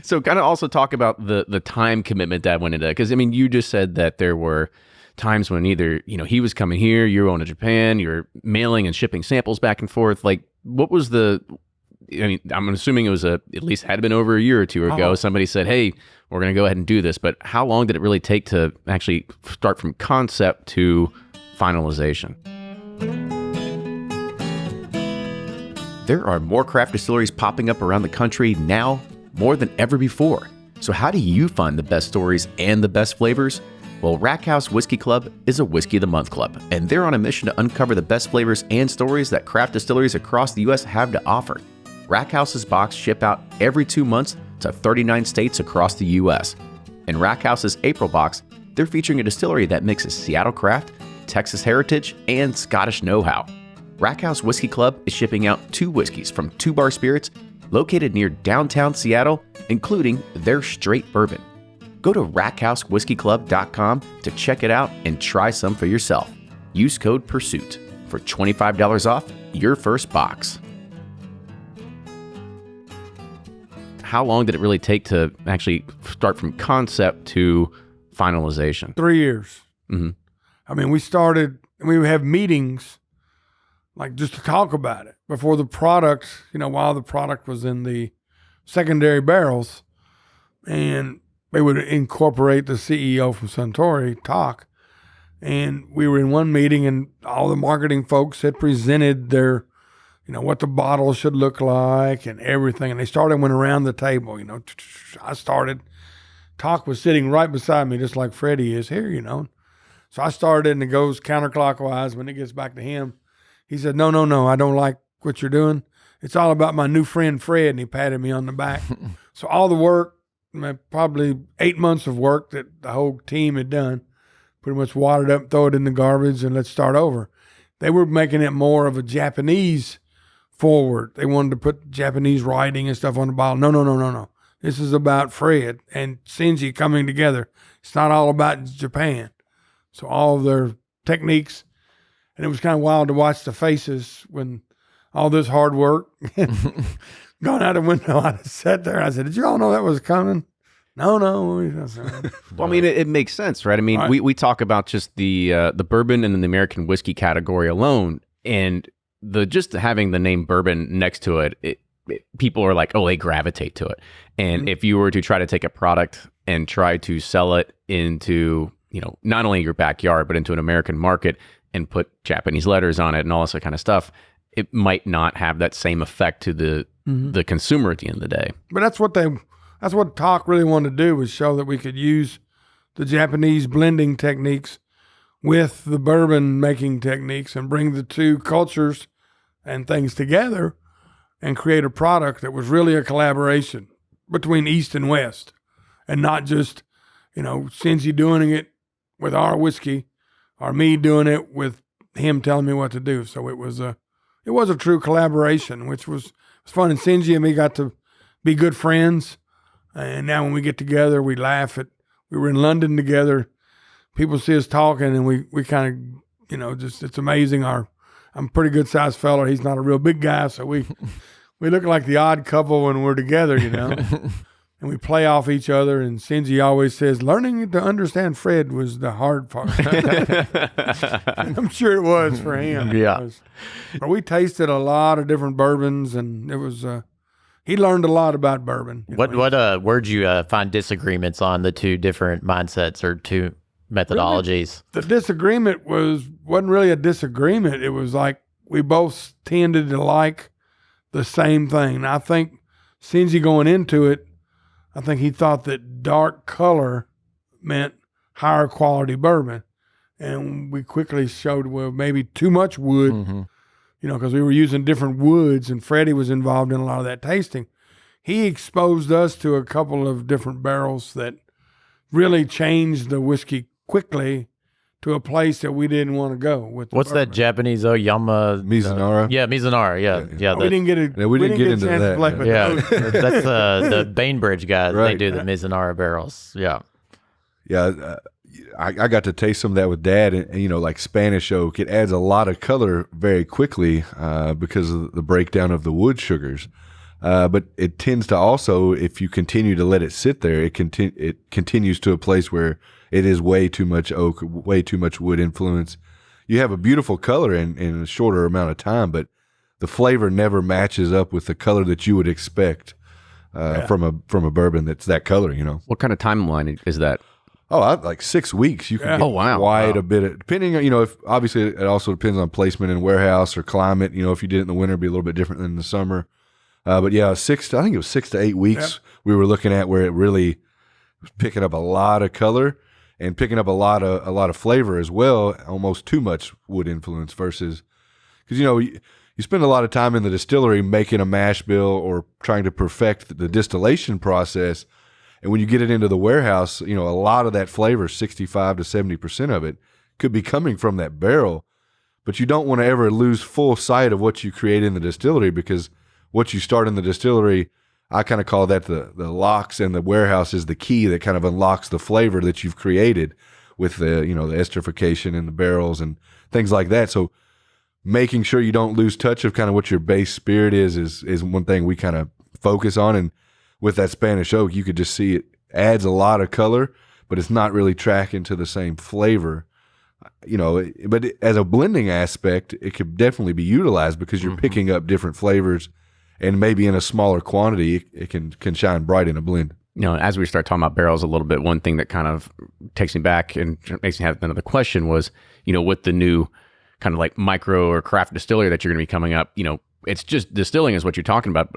So kind of also talk about the time commitment that went into that, because I mean, you just said that there were times when either he was coming here, you were going to Japan, you're mailing and shipping samples back and forth. Like, what was I'm assuming it was at least had been over a year or two ago. Somebody said, hey, we're going to go ahead and do this. But how long did it really take to actually start from concept to finalization? There are more craft distilleries popping up around the country now more than ever before. So how do you find the best stories and the best flavors? Well, Rack House Whiskey Club is a Whiskey of the Month club, and they're on a mission to uncover the best flavors and stories that craft distilleries across the U.S. have to offer. Rack House's box ship out every 2 months to 39 states across the U.S. In Rack House's April box, they're featuring a distillery that mixes Seattle craft, Texas heritage, and Scottish know-how. Rack House Whiskey Club is shipping out 2 whiskeys from 2 Bar Spirits located near downtown Seattle, including their straight bourbon. Go to rackhousewhiskeyclub.com to check it out and try some for yourself. Use code PURSUIT for $25 off your first box. How long did it really take to actually start from concept to finalization? 3 years. Mm-hmm. I mean, we would have meetings like just to talk about it before the product, while the product was in the secondary barrels, and they would incorporate the CEO from Suntory talk. And we were in one meeting and all the marketing folks had presented their, what the bottle should look like and everything. And they went around the table, I started. Talk was sitting right beside me, just like Freddie is here, So I started and it goes counterclockwise. When it gets back to him, he said, no, I don't like what you're doing. It's all about my new friend, Fred. And he patted me on the back. So all the work, probably 8 months of work that the whole team had done, pretty much watered up, throw it in the garbage, and let's start over. They were making it more of a Japanese forward. They wanted to put Japanese writing and stuff on the bottle. No. This is about Fred and Shinji coming together. It's not all about Japan. So all of their techniques, and it was kind of wild to watch the faces when all this hard work gone out the window. I sat there and I said, did you all know that was coming? No. Well, I mean, it makes sense, right? I mean, Right. we talk about just the bourbon and then the American whiskey category alone, and just having the name bourbon next to it, people are like, oh, they gravitate to it. And if you were to try to take a product and try to sell it into, not only your backyard, but into an American market and put Japanese letters on it and all this kind of stuff, it might not have that same effect to the consumer at the end of the day. But that's what Talk really wanted to do, was show that we could use the Japanese blending techniques with the bourbon making techniques and bring the two cultures and things together and create a product that was really a collaboration between East and West, and not just, Shinji doing it with our whiskey or me doing it with him telling me what to do. So it was a true collaboration, which was fun. And Shinji and me got to be good friends. And now when we get together, we laugh we were in London together. People see us talking and we kind of, just, it's amazing. I'm a pretty good sized fella. He's not a real big guy. So we look like the odd couple when we're together, and we play off each other. And Shinji always says, learning to understand Fred was the hard part. I'm sure it was for him. Yeah. But we tasted a lot of different bourbons, and it was, he learned a lot about bourbon. Where'd you find disagreements on the two different mindsets or two methodologies? The disagreement wasn't really a disagreement. It was like we both tended to like the same thing. And I think Shinji going into it, I think he thought that dark color meant higher quality bourbon. And we quickly showed, well, maybe too much wood, because we were using different woods, and Freddie was involved in a lot of that tasting. He exposed us to a couple of different barrels that really changed the whiskey quickly to a place that we didn't want to go with. What's that Japanese Oyama? Mizunara. Yeah, Mizunara. Yeah. We didn't get it. Yeah, we didn't get into chance to that, play with Yeah, those. that's the Bainbridge guys. They Right. do the Mizunara barrels. Yeah. Yeah, I got to taste some of that with Dad, and like Spanish oak, it adds a lot of color very quickly because of the breakdown of the wood sugars. But it tends to also, if you continue to let it sit there, it continues to a place where it is way too much oak, way too much wood influence. You have a beautiful color in a shorter amount of time, but the flavor never matches up with the color that you would expect from a bourbon that's that color. What kind of timeline is that? Like 6 weeks. You can get Oh, wow. quite a bit. Depending on, if obviously it also depends on placement in warehouse or climate. If you did it in the winter, it'd be a little bit different than in the summer. But yeah, I think it was 6 to 8 weeks we were looking at where it really was picking up a lot of color and picking up a lot of flavor as well. Almost too much wood influence versus, because you spend a lot of time in the distillery making a mash bill or trying to perfect the distillation process. And when you get it into the warehouse, a lot of that flavor, 65 to 70% of it, could be coming from that barrel. but you don't want to ever lose full sight of what you create in the distillery, because what you start in the distillery, I kind of call that the locks, and the warehouse is the key that kind of unlocks the flavor that you've created with the, you know, the esterification and the barrels and things like that. So making sure you don't lose touch of kind of what your base spirit is one thing we kind of focus on. And with that Spanish oak, you could just see it adds a lot of color, but it's not really tracking to the same flavor, you know. But as a blending aspect, it could definitely be utilized, because you're picking up different flavors, and maybe in a smaller quantity, it can shine bright in a blend. You know, as we start talking about barrels a little bit, one thing that kind of takes me back and makes me have another question was, you know, with the new kind of like micro or craft distillery that you're going to be coming up, you know, it's just distilling is what you're talking about.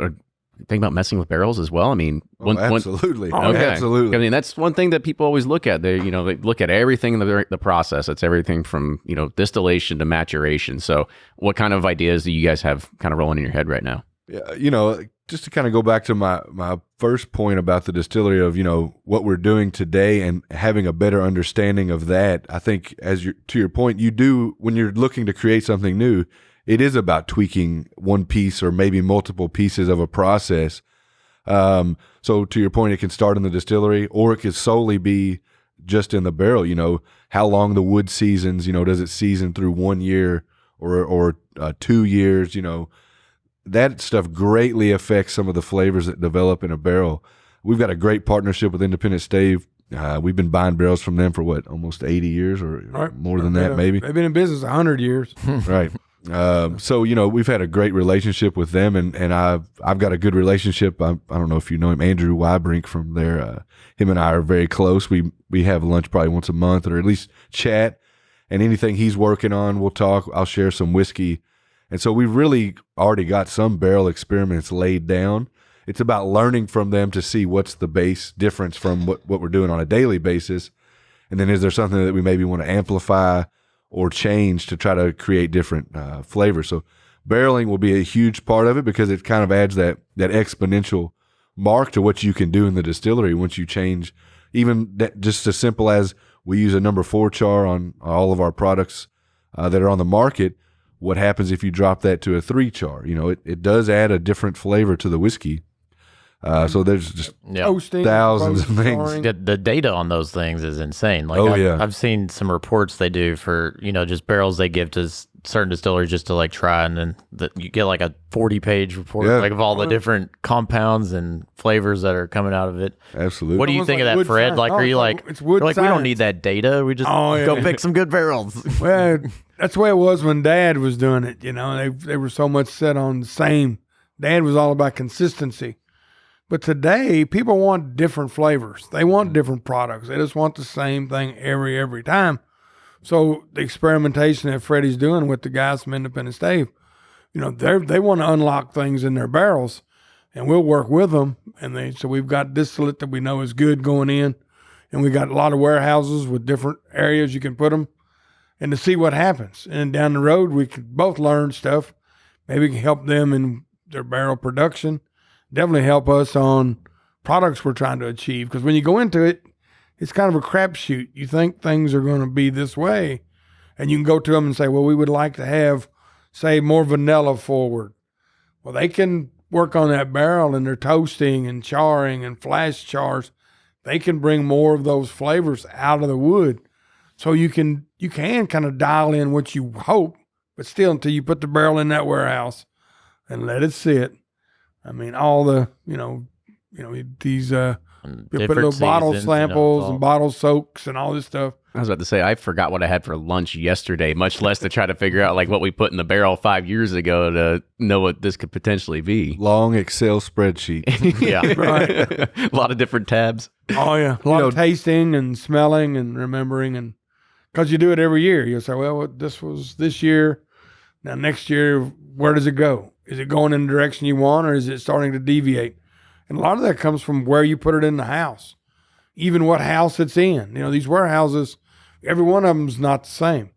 Think about messing with barrels as well. I mean, absolutely. Okay. Absolutely. I mean, that's one thing that people always look at. They look at everything in the process. It's everything from, you know, distillation to maturation. So what kind of ideas do you guys have kind of rolling in your head right now? Yeah, you know, just to kind of go back to my first point about the distillery of, you know, what we're doing today and having a better understanding of that. I think to your point, you do, when you're looking to create something new, it is about tweaking one piece or maybe multiple pieces of a process. So to your point, it can start in the distillery, or it could solely be just in the barrel. You know, how long the wood seasons, you know, does it season through 1 year or 2 years? You know, that stuff greatly affects some of the flavors that develop in a barrel. We've got a great partnership with Independent Stave. We've been buying barrels from them for almost 80 years or more than that, maybe. They've been in business 100 years. Right. So, you know, we've had a great relationship with them, and I've got a good relationship. I don't know if you know him, Andrew Wybrink from there. Him and I are very close. We have lunch probably once a month, or at least chat, and anything he's working on, we'll talk. I'll share some whiskey. And so we've really already got some barrel experiments laid down. It's about learning from them to see what's the base difference from what we're doing on a daily basis. And then is there something that we maybe want to amplify or change to try to create different flavors? So barreling will be a huge part of it, because it kind of adds that exponential mark to what you can do in the distillery once you change. Even that, just as simple as we use a number 4 char on all of our products that are on the market. What happens if you drop that to a 3 char? You know, it does add a different flavor to the whiskey. So there's just thousands of things. The data on those things is insane. Like, I've seen some reports they do for, you know, just barrels they give to certain distilleries just to like try, and then you get like a 40-page report like of all the different compounds and flavors that are coming out of it. Absolutely. What do you think of that, Fred? Like, are you like, it's wood like, we don't need that data. We just go pick some good barrels. Well, that's the way it was when Dad was doing it. You know, they were so much set on the same. Dad was all about consistency. But today, people want different flavors. They want different products. They just want the same thing every time. So the experimentation that Freddie's doing with the guys from Independent Stave, you know, they want to unlock things in their barrels, and we'll work with them. And so we've got distillate that we know is good going in, and we got a lot of warehouses with different areas you can put them, and to see what happens. And down the road, we could both learn stuff. Maybe we can help them in their barrel production. Definitely help us on products we're trying to achieve. Because when you go into it, it's kind of a crapshoot. You think things are going to be this way, and you can go to them and say, well, we would like to have, say, more vanilla forward. Well, they can work on that barrel, and they're toasting and charring and flash chars. They can bring more of those flavors out of the wood. So you can kind of dial in what you hope, but still until you put the barrel in that warehouse and let it sit. I mean, all the, you know, these, you put little bottle samples and bottle soaks and all this stuff. I was about to say, I forgot what I had for lunch yesterday, much less to try to figure out like what we put in the barrel 5 years ago to know what this could potentially be. Long Excel spreadsheet. Yeah. Right. A lot of different tabs. Oh, yeah. A lot of tasting and smelling and remembering. And because you do it every year. You'll say, well, this was this year. Now, next year, where does it go? Is it going in the direction you want, or is it starting to deviate? And a lot of that comes from where you put it in the house, even what house it's in. You know, these warehouses, every one of them's not the same.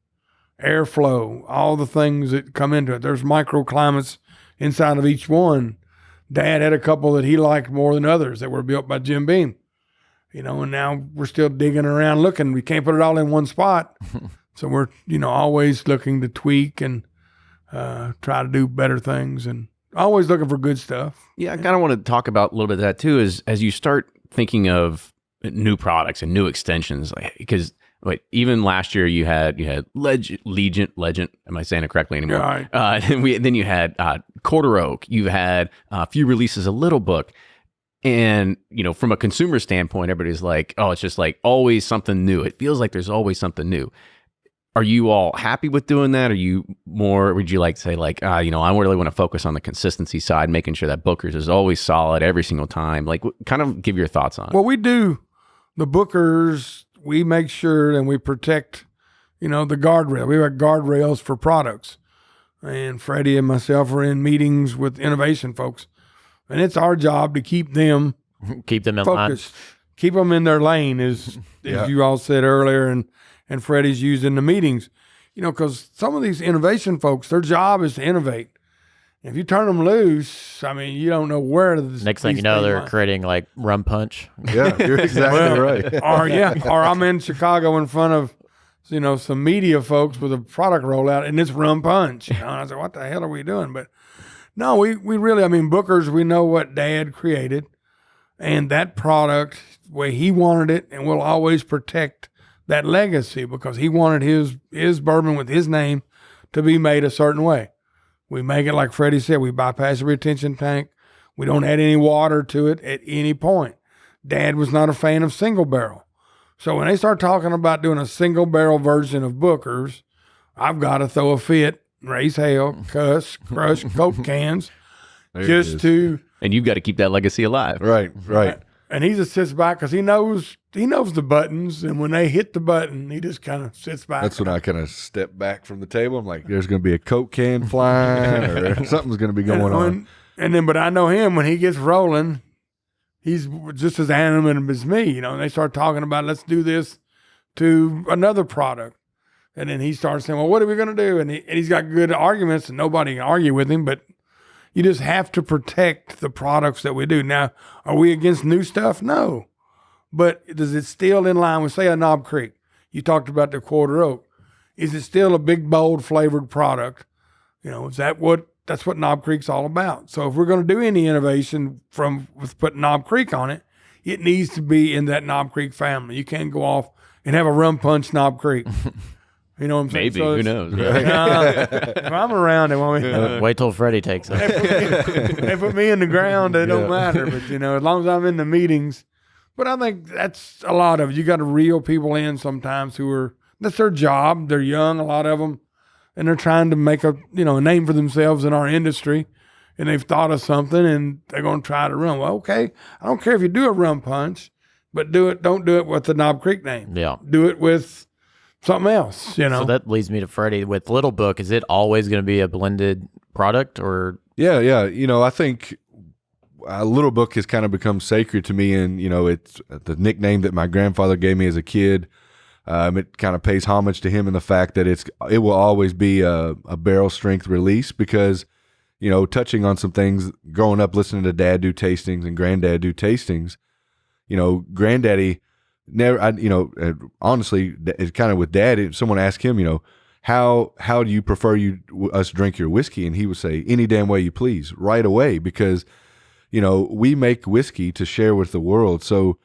Airflow, all the things that come into it. There's microclimates inside of each one. Dad had a couple that he liked more than others that were built by Jim Beam. You know, and now we're still digging around looking. We can't put it all in one spot. So we're, always looking to tweak and try to do better things, and always looking for good stuff. Yeah, I kind of want to talk about a little bit of that too, is as you start thinking of new products and new extensions, because even last year you had Legent. Am I saying it correctly anymore? Right. Then you had Quarter Oak. You had a few releases of Little Book. And, from a consumer standpoint, everybody's like, oh, it's just like always something new. It feels like there's always something new. Are you all happy with doing that? Would you like to say like, I really want to focus on the consistency side, making sure that Booker's is always solid every single time? Like, kind of give your thoughts on it. Well, we do. The Booker's, we make sure and we protect, the guardrail. We have guardrails for products. And Freddie and myself are in meetings with innovation folks. And it's our job to keep them in focused, line. keep them in their lane, as you all said earlier, and Freddie's used in the meetings. Because some of these innovation folks, their job is to innovate. If you turn them loose, you don't know where this. Next thing you know, they're creating like rum punch. Yeah, you're exactly right. Or I'm in Chicago in front of, some media folks with a product rollout, and it's rum punch. And I said, what the hell are we doing? But no, we really, Booker's, we know what Dad created, and that product, the way he wanted it, and we'll always protect that legacy because he wanted his bourbon with his name to be made a certain way. We make it like Freddie said, we bypass the retention tank. We don't add any water to it at any point. Dad was not a fan of single barrel. So when they start talking about doing a single barrel version of Booker's, I've got to throw a fit, raise hell, cuss, crush Coke cans, and you've got to keep that legacy alive. Right. And he just sits back because he knows the buttons, and when they hit the button, he just kind of sits back. That's when I kind of step back from the table. I'm like, there's going to be a Coke can flying, or something's going to be going on. But I know him when he gets rolling, he's just as animated as me. And they start talking about let's do this to another product, and then he starts saying, well, what are we going to do? And he's got good arguments, and nobody can argue with him, but. You just have to protect the products that we do. Now, are we against new stuff? No. But is it still in line with, say, a Knob Creek? You talked about the Quarter Oak. Is it still a big, bold, flavored product? That's what Knob Creek's all about. So if we're going to do any innovation with putting Knob Creek on it, it needs to be in that Knob Creek family. You can't go off and have a rum punch Knob Creek. You know what I'm saying? Maybe, who knows? If I'm around, they want me. Wait till Freddie takes it. They put me in the ground, it don't matter. But, as long as I'm in the meetings. But I think that's a lot of it. You got to reel people in sometimes that's their job. They're young, a lot of them, and they're trying to make a name for themselves in our industry. And they've thought of something, and they're going to try to run. Well, okay, I don't care if you do a rum punch, but don't do it with the Knob Creek name. Yeah. Do it with something else, So that leads me to Freddie. With Little Book, is it always going to be a blended product, or? Yeah. I think Little Book has kind of become sacred to me, and it's the nickname that my grandfather gave me as a kid. It kind of pays homage to him in the fact that it will always be a barrel strength release because, touching on some things growing up, listening to Dad do tastings and Granddad do tastings, Granddaddy. Honestly, it's kind of with Dad. If someone asked him, how do you prefer us drink your whiskey? And he would say, any damn way you please, right away, because, we make whiskey to share with the world. So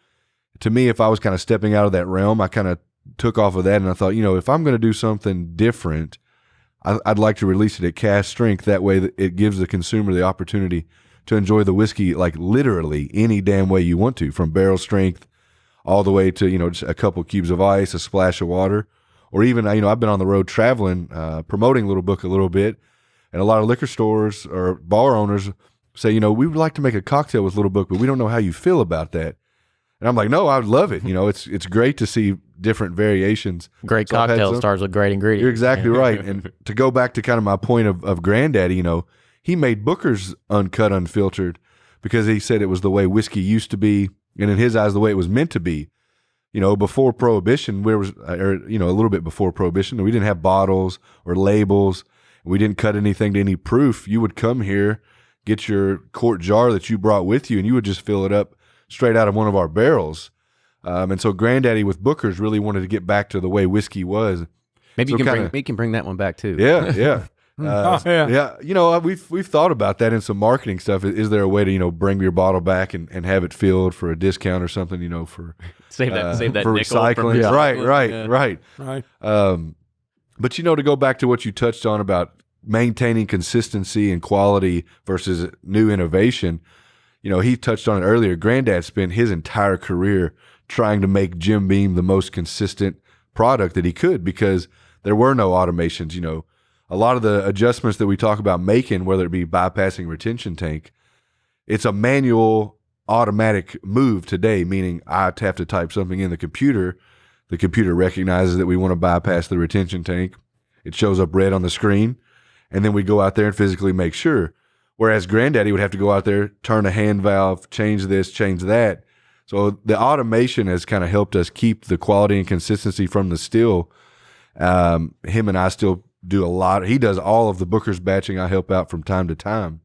to me, if I was kind of stepping out of that realm, I kind of took off of that and I thought, if I'm going to do something different, I'd like to release it at cask strength. That way that it gives the consumer the opportunity to enjoy the whiskey, like literally any damn way you want to, from barrel strength all the way to, just a couple cubes of ice, a splash of water, or even, I've been on the road traveling, promoting Little Book a little bit, and a lot of liquor stores or bar owners say, we would like to make a cocktail with Little Book, but we don't know how you feel about that. And I'm like, no, I would love it. It's great to see different variations. Great cocktail starts with great ingredients. You're exactly right. And to go back to kind of my point of Granddaddy, he made Booker's uncut, unfiltered, because he said it was the way whiskey used to be. And in his eyes, the way it was meant to be. Before Prohibition, a little bit before Prohibition, we didn't have bottles or labels. We didn't cut anything to any proof. You would come here, get your quart jar that you brought with you, and you would just fill it up straight out of one of our barrels. And so Granddaddy with Booker's really wanted to get back to the way whiskey was. Maybe So you can bring that one back too. Yeah, yeah. Yeah. You know, we've thought about that in some marketing stuff. Is there a way to, you know, bring your bottle back and have it filled for a discount or something, you know, for Save that for nickel recycling? from Right. Right. But, you know, to go back to what you touched on about maintaining consistency and quality versus new innovation, you know, he touched on it earlier. Granddad spent his entire career trying to make Jim Beam the most consistent product that he could because there were no automations. You know, a lot of the adjustments that we talk about making, whether it be bypassing retention tank, it's a manual automatic move today, meaning I have to type something in the computer. The computer recognizes that we want to bypass the retention tank. It shows up red on the screen, and then we go out there and physically make sure. Whereas Granddaddy would have to go out there, turn a hand valve, change this, change that. So the automation has kind of helped us keep the quality and consistency from the still. Him and I still do a lot. He does all of the Booker's batching. I help out from time to time.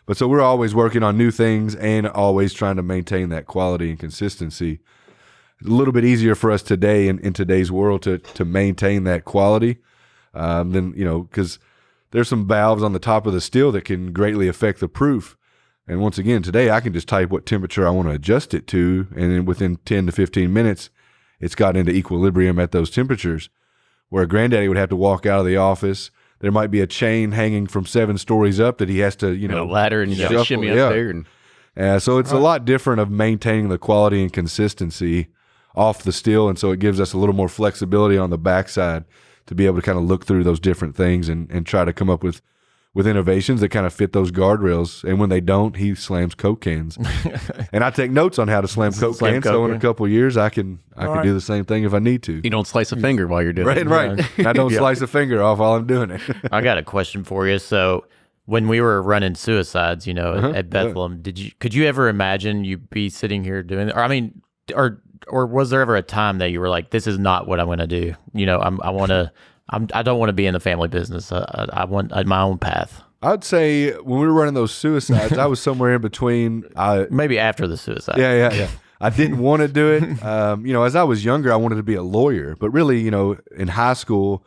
But so we're always working on new things and always trying to maintain that quality and consistency. A little bit easier for us today in today's world to maintain that quality than, you know, because there's some valves on the top of the still that can greatly affect the proof. And once again, today I can just type what temperature I want to adjust it to, and then within 10 to 15 minutes, it's got into equilibrium at those temperatures. Where Granddaddy would have to walk out of the office. There might be a chain hanging from 7 stories up that he has to, you know, a ladder, and you got to shimmy up there. And so it's a lot different of maintaining the quality and consistency off the still, and so it gives us a little more flexibility on the backside to be able to kind of look through those different things and try to come up with innovations that kind of fit those guardrails. And when they don't, he slams Coke cans. And I take notes on how to slam Coke cans. So in a couple of years, I can do the same thing if I need to. You don't slice a finger while you're doing it. Right. I don't slice a finger off while I'm doing it. I got a question for you. So when we were running suicides, you know, at Bethlehem, could you ever imagine you'd be sitting here doing, or was there ever a time that you were like, this is not what I'm going to do? You know, I don't want to be in the family business. I want my own path. I'd say when we were running those suicides, I was somewhere in between. Maybe after the suicide. Yeah. I didn't want to do it. You know, as I was younger, I wanted to be a lawyer. But really, you know, in high school,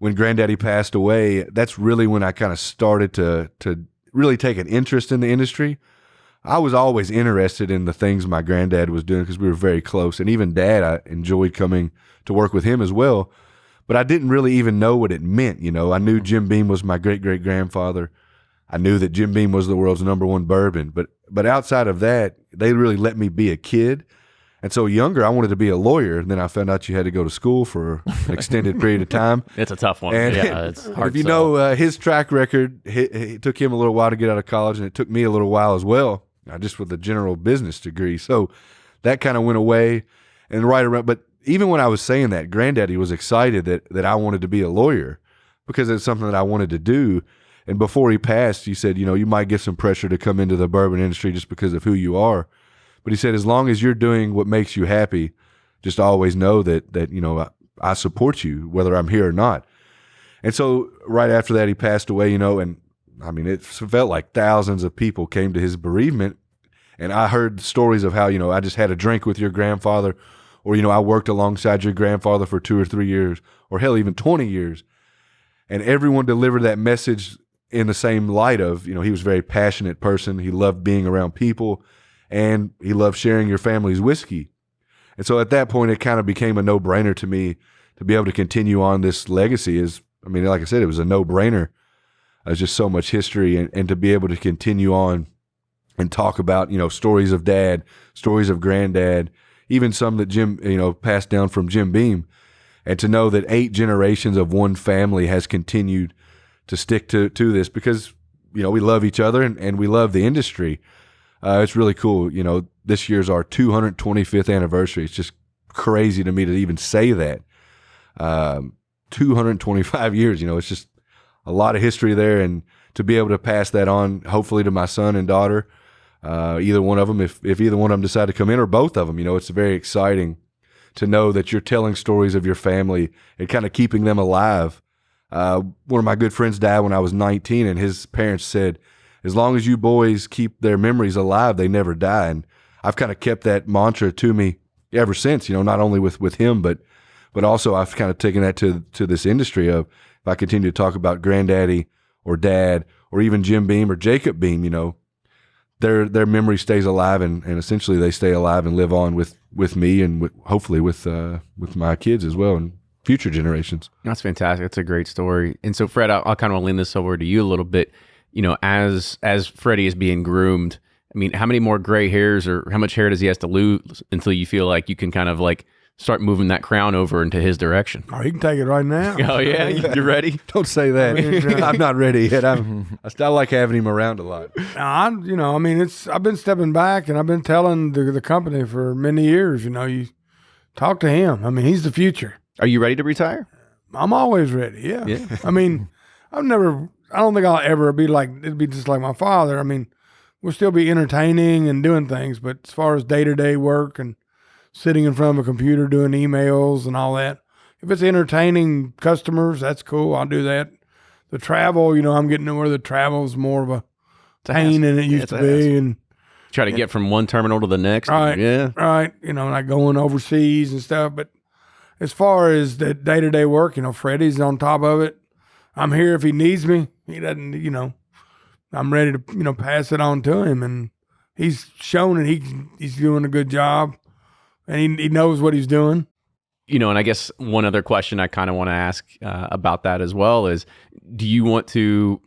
when Granddaddy passed away, that's really when I kind of started to really take an interest in the industry. I was always interested in the things my granddad was doing because we were very close. And even Dad, I enjoyed coming to work with him as well. But I didn't really even know what it meant. You know, I knew Jim Beam was my great-great-grandfather. I knew that Jim Beam was the world's #1 bourbon. But outside of that, they really let me be a kid. And so younger, I wanted to be a lawyer. And then I found out you had to go to school for an extended period of time. It's a tough one. And it's hard. if you know his track record, it took him a little while to get out of college, and it took me a little while as well, just with a general business degree. So that kind of went away. And right around, but even when I was saying that, Granddaddy was excited that I wanted to be a lawyer because it's something that I wanted to do. And before he passed, he said, you know, you might get some pressure to come into the bourbon industry just because of who you are. But he said, as long as you're doing what makes you happy, just always know that you know, I support you, whether I'm here or not. And so right after that, he passed away, you know, and I mean, it felt like thousands of people came to his bereavement. And I heard stories of how, you know, I just had a drink with your grandfather, or, you know, I worked alongside your grandfather for 2 or 3 years, or hell, even 20 years. And everyone delivered that message in the same light of, you know, he was a very passionate person. He loved being around people, and he loved sharing your family's whiskey. And so at that point, it kind of became a no-brainer to me to be able to continue on this legacy. I mean, like I said, it was a no-brainer. There's just so much history, and to be able to continue on and talk about, you know, stories of Dad, stories of Granddad, even some that Jim, you know, passed down from Jim Beam, and to know that 8 generations of one family has continued to stick to this because, you know, we love each other and we love the industry. It's really cool. You know, this year's our 225th anniversary. It's just crazy to me to even say that. 225 years, you know, it's just a lot of history there, and to be able to pass that on, hopefully to my son and daughter, either one of them, if either one of them decide to come in, or both of them, you know, it's very exciting to know that you're telling stories of your family and kind of keeping them alive. One of my good friends died when I was 19, and his parents said, as long as you boys keep their memories alive, they never die. And I've kind of kept that mantra to me ever since, you know, not only with him, but But also I've kind of taken that to this industry of, if I continue to talk about granddaddy or dad or even Jim Beam or Jacob Beam, you know, their memory stays alive, and essentially they stay alive and live on with me and hopefully with my kids as well and future generations. That's fantastic. That's a great story. And so, Fred, I'll kind of lean this over to you a little bit. You know, as Freddie is being groomed, I mean, how many more gray hairs or how much hair does he have to lose until you feel like you can kind of like start moving that crown over into his direction? Oh, he can take it right now. Oh, yeah? You're ready? Don't say that. I'm not ready yet. I still like having him around a lot. Now, I've been stepping back, and I've been telling the company for many years, you know, you talk to him. I mean, he's the future. Are you ready to retire? I'm always ready. Yeah. I mean, I don't think I'll ever be like, it'd be just like my father. I mean, we'll still be entertaining and doing things, but as far as day-to-day work and sitting in front of a computer doing emails and all that, if it's entertaining customers, that's cool. I'll do that. The travel, you know, I'm getting to where the travel is more of a pain than it used to be. And try to get from one terminal to the next. Right. Yeah. Right. You know, like going overseas and stuff. But as far as the day-to-day work, you know, Freddie's on top of it. I'm here if he needs me. He doesn't, you know, I'm ready to, you know, pass it on to him. And he's shown that he's doing a good job, and he knows what he's doing. You know, and I guess one other question I kind of want to ask about that as well is, do you want to,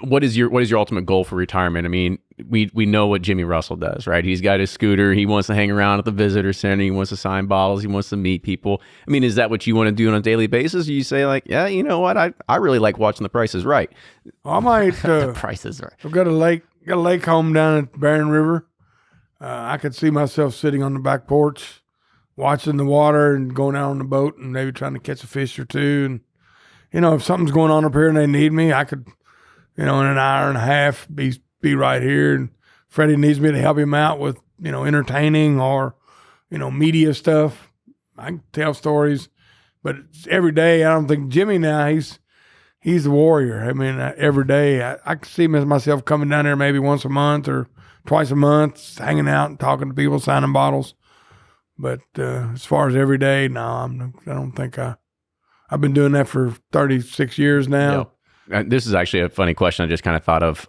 what is your ultimate goal for retirement? I mean, we know what Jimmy Russell does, right? He's got his scooter. He wants to hang around at the visitor center. He wants to sign bottles. He wants to meet people. I mean, is that what you want to do on a daily basis? Or you say like, yeah, you know what? I really like watching The Price is Right. I might. The Price is Right. I've got a lake home down at Barron River. I could see myself sitting on the back porch, watching the water and going out on the boat and maybe trying to catch a fish or two. And, you know, if something's going on up here and they need me, I could, you know, in an hour and a half be right here. And Freddie needs me to help him out with, you know, entertaining or, you know, media stuff. I can tell stories, but it's every day. I don't think Jimmy now, he's the warrior. I mean, every day I can see myself coming down there maybe once a month or twice a month, hanging out and talking to people, signing bottles. But as far as every day, no, I don't think I've been doing that for 36 years now. Yep. This is actually a funny question I just kind of thought of.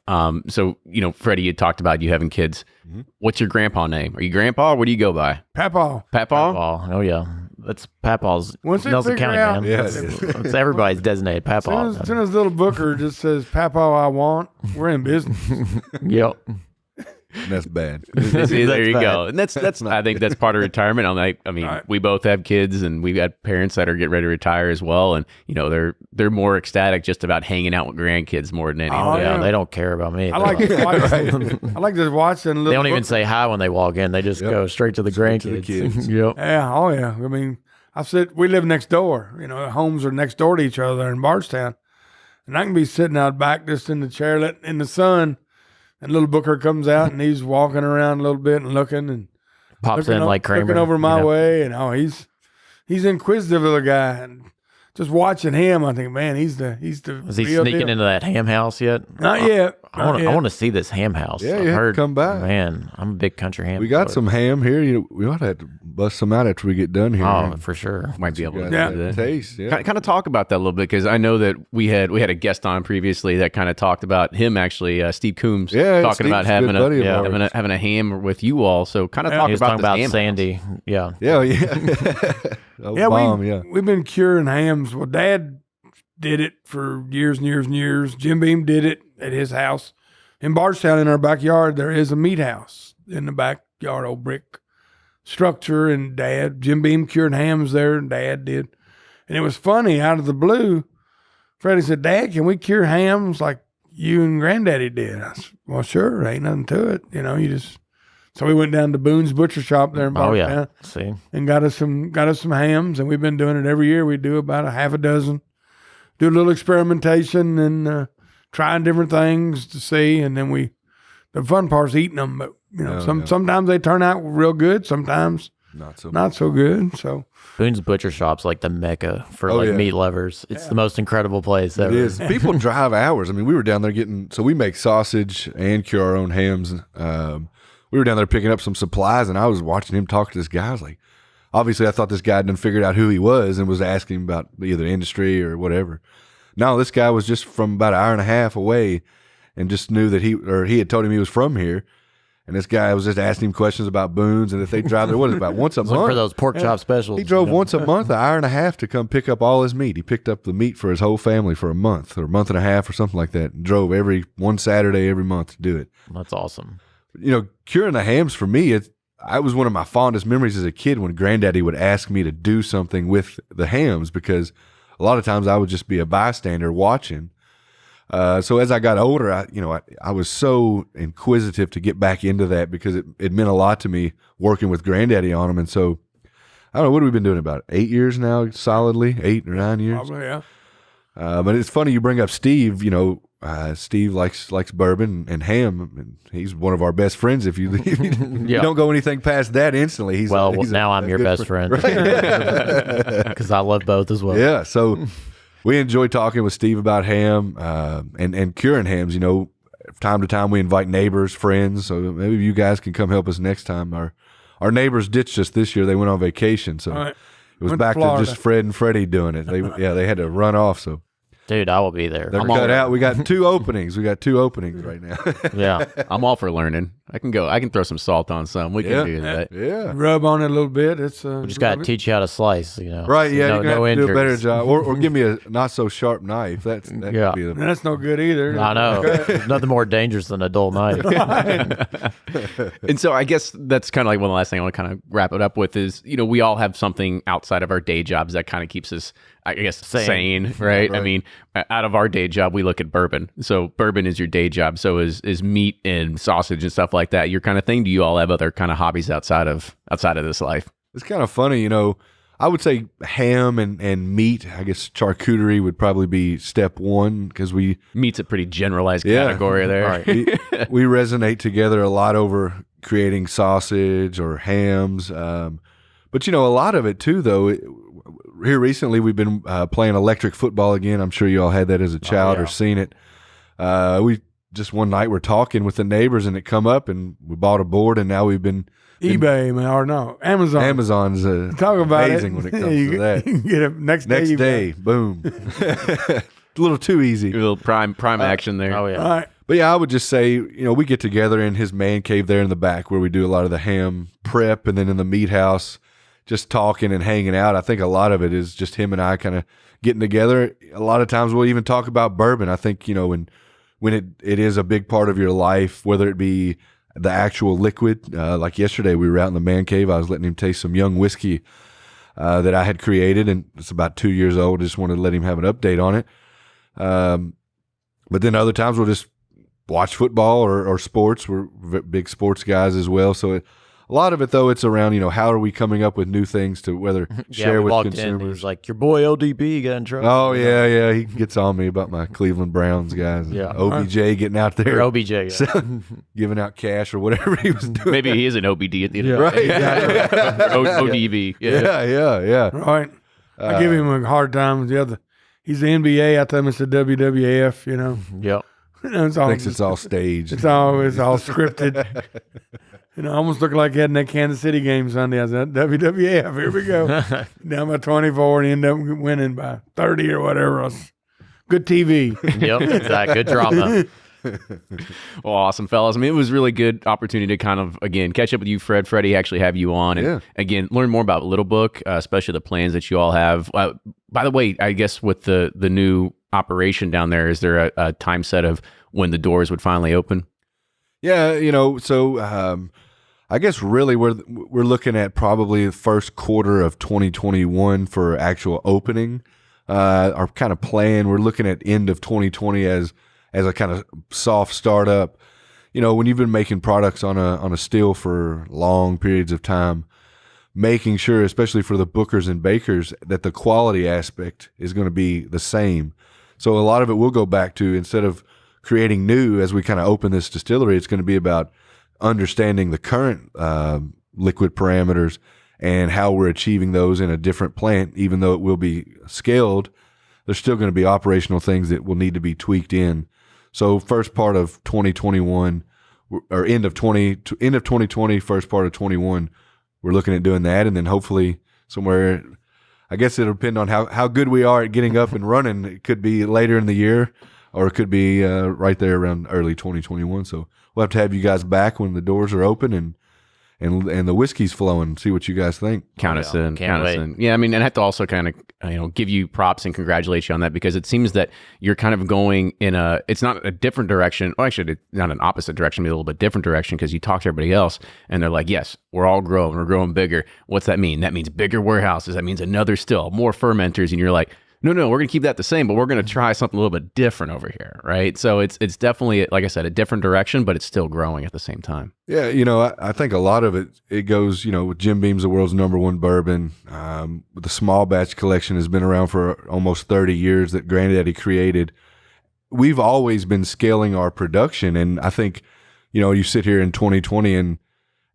So, you know, Freddie, you talked about you having kids. Mm-hmm. What's your grandpa name? Are you grandpa? What do you go by? Papaw. Papaw? Oh, yeah. That's Papaw's Once they Nelson figure County, out- man. Yeah, It's everybody's designated Papaw. As soon as little Booker just says, Papaw, I want, we're in business. Yep. That's bad. There you bad. go. And that's I think that's part of retirement. I mean, Right. we both have kids, and we've got parents that are getting ready to retire as well. And you know, they're more ecstatic just about hanging out with grandkids more than anything. Oh, Yeah, yeah. they don't care about me. I like I like just watching little They don't even Booker. say hi when they walk in. They just go straight to the Straight to grandkids. the kids. Yep. Yeah, oh yeah. I mean, we live next door. You know, homes are next door to each other in Bardstown. And I can be sitting out back just in the chair in the sun, and little Booker comes out and he's walking around a little bit and looking Pops in like Kramer. looking over my you know. way, and he's inquisitive little guy. And just watching him, I think, man, he's the Is he real sneaking deal. into that ham house yet? Not yet. I want to see this ham house. Yeah, I've you have to heard, come by. Man, I'm a big country ham. We got fan. some ham here. You know, we ought to have to bust some out after we get done here. Oh, for sure. Might be able to Yeah. do that. Taste. Yeah. Kind of talk about that a little bit, because I know that we had a guest on previously that kind of talked about him actually, Steve Coombs, Yeah, talking Steve's about a good buddy of ours. having a ham with you all. So kind of talk He was about talking this about ham. Sandy. Yeah. Yeah. Oh, Yeah, bomb, we've been curing hams. Well, Dad did it for years and years and years. Jim Beam did it at his house. In Bardstown, in our backyard, there is a meat house in the backyard, old brick structure, and Jim Beam cured hams there, and Dad did. And it was funny, out of the blue, Freddie said, Dad, can we cure hams like you and Granddaddy did? I said, well, sure, ain't nothing to it. You know, so we went down to Boone's Butcher Shop there in Oh, Bardstown. yeah. See? And got us some hams, and we've been doing it every year. We do about a half a dozen. Do a little experimentation and trying different things to see, and then the fun part's eating them. But you know, sometimes they turn out real good, sometimes not so good. So Boone's Butcher Shop's like the mecca for yeah. meat lovers. It's the most incredible place It ever. is. People drive hours. I mean, we were down there so we make sausage and cure our own hams. We were down there picking up some supplies, and I was watching him talk to this guy. I was like, obviously I thought this guy hadn't figured out who he was and was asking him about either industry or whatever. No, this guy was just from about an hour and a half away and just knew that he had told him he was from here. And this guy was just asking him questions about Boone's and if they drive there, what is it, about once a month? For those pork chop specials. He drove once a month, an hour and a half to come pick up all his meat. He picked up the meat for his whole family for a month or a month and a half or something like that. And drove one Saturday every month to do it. That's awesome. Curing the hams for me, I was one of my fondest memories as a kid when Granddaddy would ask me to do something with the hams because a lot of times I would just be a bystander watching. So as I got older, I was so inquisitive to get back into that because it meant a lot to me working with Granddaddy on them. And so, I don't know, what have we been doing about 8 years now, solidly, 8 or 9 years? Probably, yeah. But it's funny you bring up Steve. Steve likes bourbon and ham, and he's one of our best friends. If you you don't go anything past that instantly, he's now I'm your best friend because I love both as well. Yeah, so we enjoy talking with Steve about ham and curing hams. Time to time we invite neighbors, friends. So maybe you guys can come help us next time. Our neighbors ditched us this year. They went on vacation, so it was back to just Fred and Freddie doing it. They had to run off. So. Dude, I will be there. They're cut out. We got 2 openings. We got 2 openings right now. Yeah. I'm all for learning. I can throw some salt on some. We can do that. Yeah. Rub on it a little bit. It's we just got to teach you how to slice, Right, yeah. No, you're going to have to do a better job. Or give me a not-so-sharp knife. That could be that's no good either. I know. There's nothing more dangerous than a dull knife. And so I guess that's kind of like one of the last thing I want to kind of wrap it up with is, we all have something outside of our day jobs that kind of keeps us, I guess, sane, right? I mean, out of our day job, we look at bourbon. So bourbon is your day job. So is meat and sausage and stuff like that your kind of thing? Do you all have other kind of hobbies outside of this life? It's kind of funny, I would say ham and meat. I guess charcuterie would probably be step one because meat's a pretty generalized category there. Right. we resonate together a lot over creating sausage or hams. But a lot of it too, though. Here recently, we've been playing electric football again. I'm sure you all had that as a child or seen it. We just one night we're talking with the neighbors and it come up and we bought a board and now we've been eBay, man, or no, Amazon. Amazon's talk about amazing when it comes to that. You can get it next day, boom. A little too easy. A little prime action there. Oh, yeah. All right. But yeah, I would just say, we get together in his man cave there in the back where we do a lot of the ham prep and then in the meat house, just talking and hanging out. I think a lot of it is just him and I kind of getting together. A lot of times we'll even talk about bourbon. I think, when it is a big part of your life, whether it be the actual liquid, like yesterday we were out in the man cave. I was letting him taste some young whiskey that I had created, and it's about 2 years old. I just wanted to let him have an update on it. But then other times we'll just watch football or sports. We're big sports guys as well. So a lot of it, though, it's around, how are we coming up with new things to whether share with consumers. He was like, your boy LDB got in trouble. Oh, yeah. He gets on me about my Cleveland Browns guys. Yeah. OBJ getting out there. Or OBJ. Yeah. Giving out cash or whatever he was doing. Maybe he is an OBD at the end of Right. ODB. Yeah. Right. I give him a hard time. He's the NBA. I tell him it's the WWF, Yep. Thinks it's all staged. It's all scripted. I almost looked like heading that Kansas City game Sunday. I said, WWF, here we go. Down by 24 and end up winning by 30 or whatever else. Good TV. Yep, exactly. Good drama. Well, awesome, fellas. I mean, it was really good opportunity to kind of, again, catch up with you, Fred, Freddie, actually have you on. And again, learn more about Little Book, especially the plans that you all have. By the way, I guess with the new operation down there, is there a time set of when the doors would finally open? Yeah, so I guess really we're looking at probably the first quarter of 2021 for actual opening. Our kind of plan, we're looking at end of 2020 as a kind of soft startup. When you've been making products on a still for long periods of time, making sure, especially for the bookers and bakers, that the quality aspect is going to be the same. So a lot of it will go back to, instead of creating new as we kind of open this distillery, it's going to be about understanding the current liquid parameters and how we're achieving those in a different plant. Even though it will be scaled, there's still going to be operational things that will need to be tweaked in. So first part of 2021 or end of 2020, first part of 21, we're looking at doing that. And then hopefully somewhere. I guess it'll depend on how good we are at getting up and running. It could be later in the year, or it could be right there around early 2021. So we'll have to have you guys back when the doors are open and the whiskey's flowing. See what you guys think. Count us in. Can't Count us wait. in. Yeah, I mean, and I have to also kind of give you props and congratulate you on that, because it seems that you're kind of going in it's not a different direction. Well, actually, it's not an opposite direction, but a little bit different direction, because you talk to everybody else and they're like, yes, we're all growing. We're growing bigger. What's that mean? That means bigger warehouses. That means another still, more fermenters. And you're like, no, we're going to keep that the same, but we're going to try something a little bit different over here, right? So it's definitely, like I said, a different direction, but it's still growing at the same time. Yeah, I think a lot of it goes, with Jim Beam's the world's #1 bourbon. The small batch collection has been around for almost 30 years that Granddaddy created. We've always been scaling our production, and I think, you sit here in 2020 and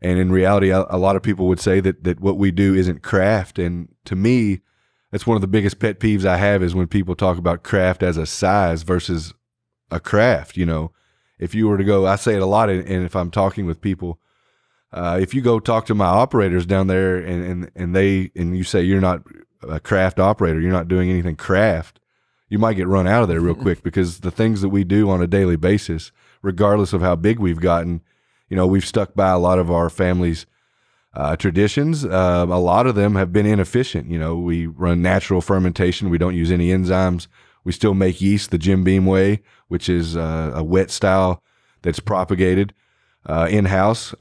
in reality, a lot of people would say that what we do isn't craft, and to me, that's one of the biggest pet peeves I have is when people talk about craft as a size versus a craft. If you were to go, I say it a lot, and if I'm talking with people, if you go talk to my operators down there and you say you're not a craft operator, you're not doing anything craft, you might get run out of there real quick, because the things that we do on a daily basis, regardless of how big we've gotten, we've stuck by a lot of our family's traditions. A lot of them have been inefficient. We run natural fermentation. We don't use any enzymes. We still make yeast the Jim Beam way, which is a wet style that's propagated in-house.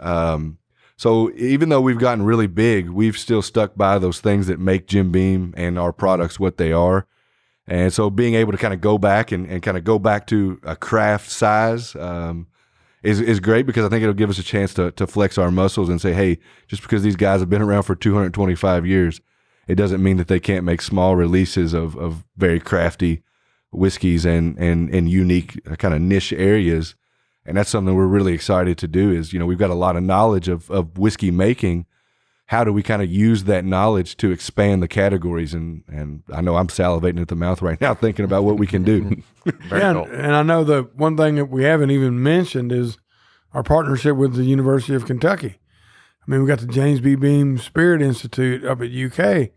So even though we've gotten really big, we've still stuck by those things that make Jim Beam and our products what they are. And so being able to kind of go back and kind of go back to a craft size is great, because I think it'll give us a chance to flex our muscles and say, hey, just because these guys have been around for 225 years, it doesn't mean that they can't make small releases of very crafty whiskeys and unique kind of niche areas. And that's something we're really excited to do is, we've got a lot of knowledge of whiskey making. How do we kind of use that knowledge to expand the categories? And I know I'm salivating at the mouth right now thinking about what we can do. And I know the one thing that we haven't even mentioned is our partnership with the University of Kentucky. I mean, we got the James B. Beam Spirit Institute up at UK.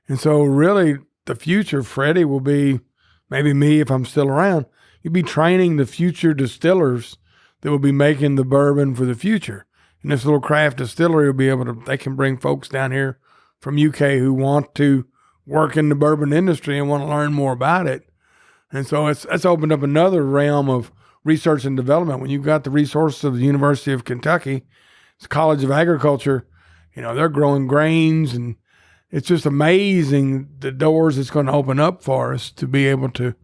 And so really the future, Freddie, will be, maybe me if I'm still around, you'll be training the future distillers that will be making the bourbon for the future. And this little craft distillery will be they can bring folks down here from UK who want to work in the bourbon industry and want to learn more about it. And so it's opened up another realm of research and development. When you've got the resources of the University of Kentucky, it's College of Agriculture, they're growing grains, and it's just amazing the doors it's going to open up for us to be able to,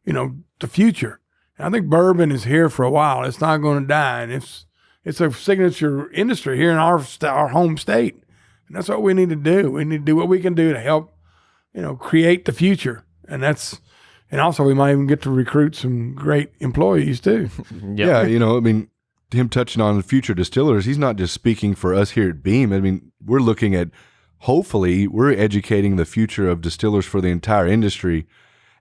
the future. And I think bourbon is here for a while. It's not going to die. And it's a signature industry here in our home state. And that's what we need to do. We need to do what we can do to help, create the future. And also we might even get to recruit some great employees too. Yeah. Him touching on the future distillers, he's not just speaking for us here at Beam. I mean, we're looking at, hopefully we're educating the future of distillers for the entire industry.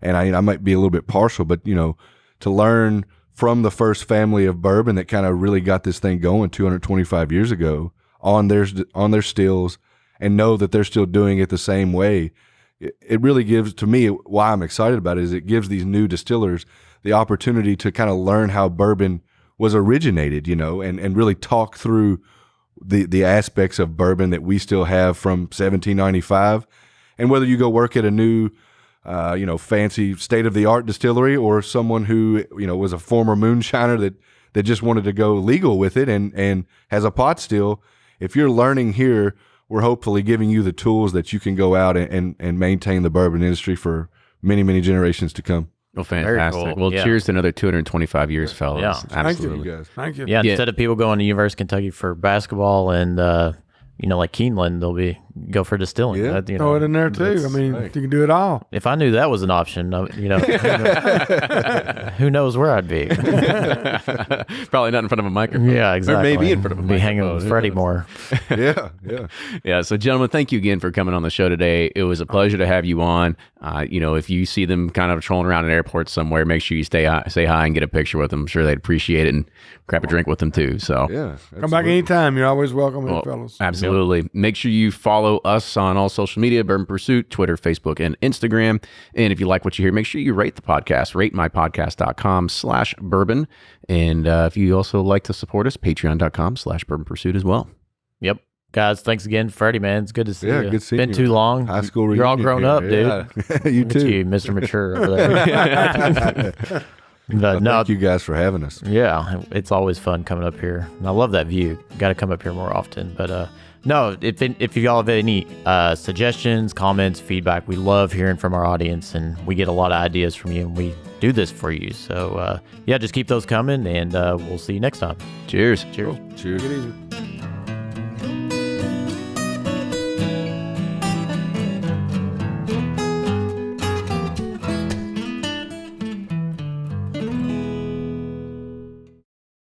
And I might be a little bit partial, but to learn from the first family of bourbon that kind of really got this thing going 225 years ago on their stills, and know that they're still doing it the same way. It really gives, to me, why I'm excited about it is it gives these new distillers the opportunity to kind of learn how bourbon was originated, and really talk through the aspects of bourbon that we still have from 1795. And whether you go work at a new fancy state-of-the-art distillery, or someone who, was a former moonshiner that just wanted to go legal with it and has a pot still, if you're learning here, we're hopefully giving you the tools that you can go out and maintain the bourbon industry for many, many generations to come. Well, fantastic. Cool. Well, cheers to another 225 years, fellas. Yeah. Absolutely. Thank you, guys. Thank you. Yeah, instead of people going to University of Kentucky for basketball and like Keeneland, they'll go for distilling. Yeah. Throw it in there too. I mean, you can do it all. If I knew that was an option, who knows where I'd be? Probably not in front of a microphone. Yeah, exactly. Or maybe in front of a Be microphone. hanging with Freddie more. Yeah. Yeah. So, gentlemen, thank you again for coming on the show today. It was a pleasure to have you on. If you see them kind of trolling around at airports somewhere, make sure you say hi and get a picture with them. I'm sure they'd appreciate it, and grab a drink with them too. So, Yeah. Come back anytime. You're always welcome, fellas. absolutely. Make sure you follow follow us on all social media, Bourbon Pursuit, Twitter, Facebook, and Instagram. And if you like what you hear, make sure you rate the podcast, ratemypodcast.com/bourbon. And if you also like to support us, patreon.com/Bourbon Pursuit as well. Yep. Guys, thanks again, Freddie, man. It's good to see you. Good seeing Been you. too long. High school You're all reunion grown here. up, dude. Yeah. You Look at too. you, Mr. Mature over there. But no, Thank you guys for having us. yeah, it's always fun coming up here. And I love that view. Got to come up here more often. But no, if y'all have any suggestions, comments, feedback, we love hearing from our audience, and we get a lot of ideas from you, and we do this for you. So yeah, just keep those coming, and we'll see you next time. Cheers. Cheers. Cheers. Get easy.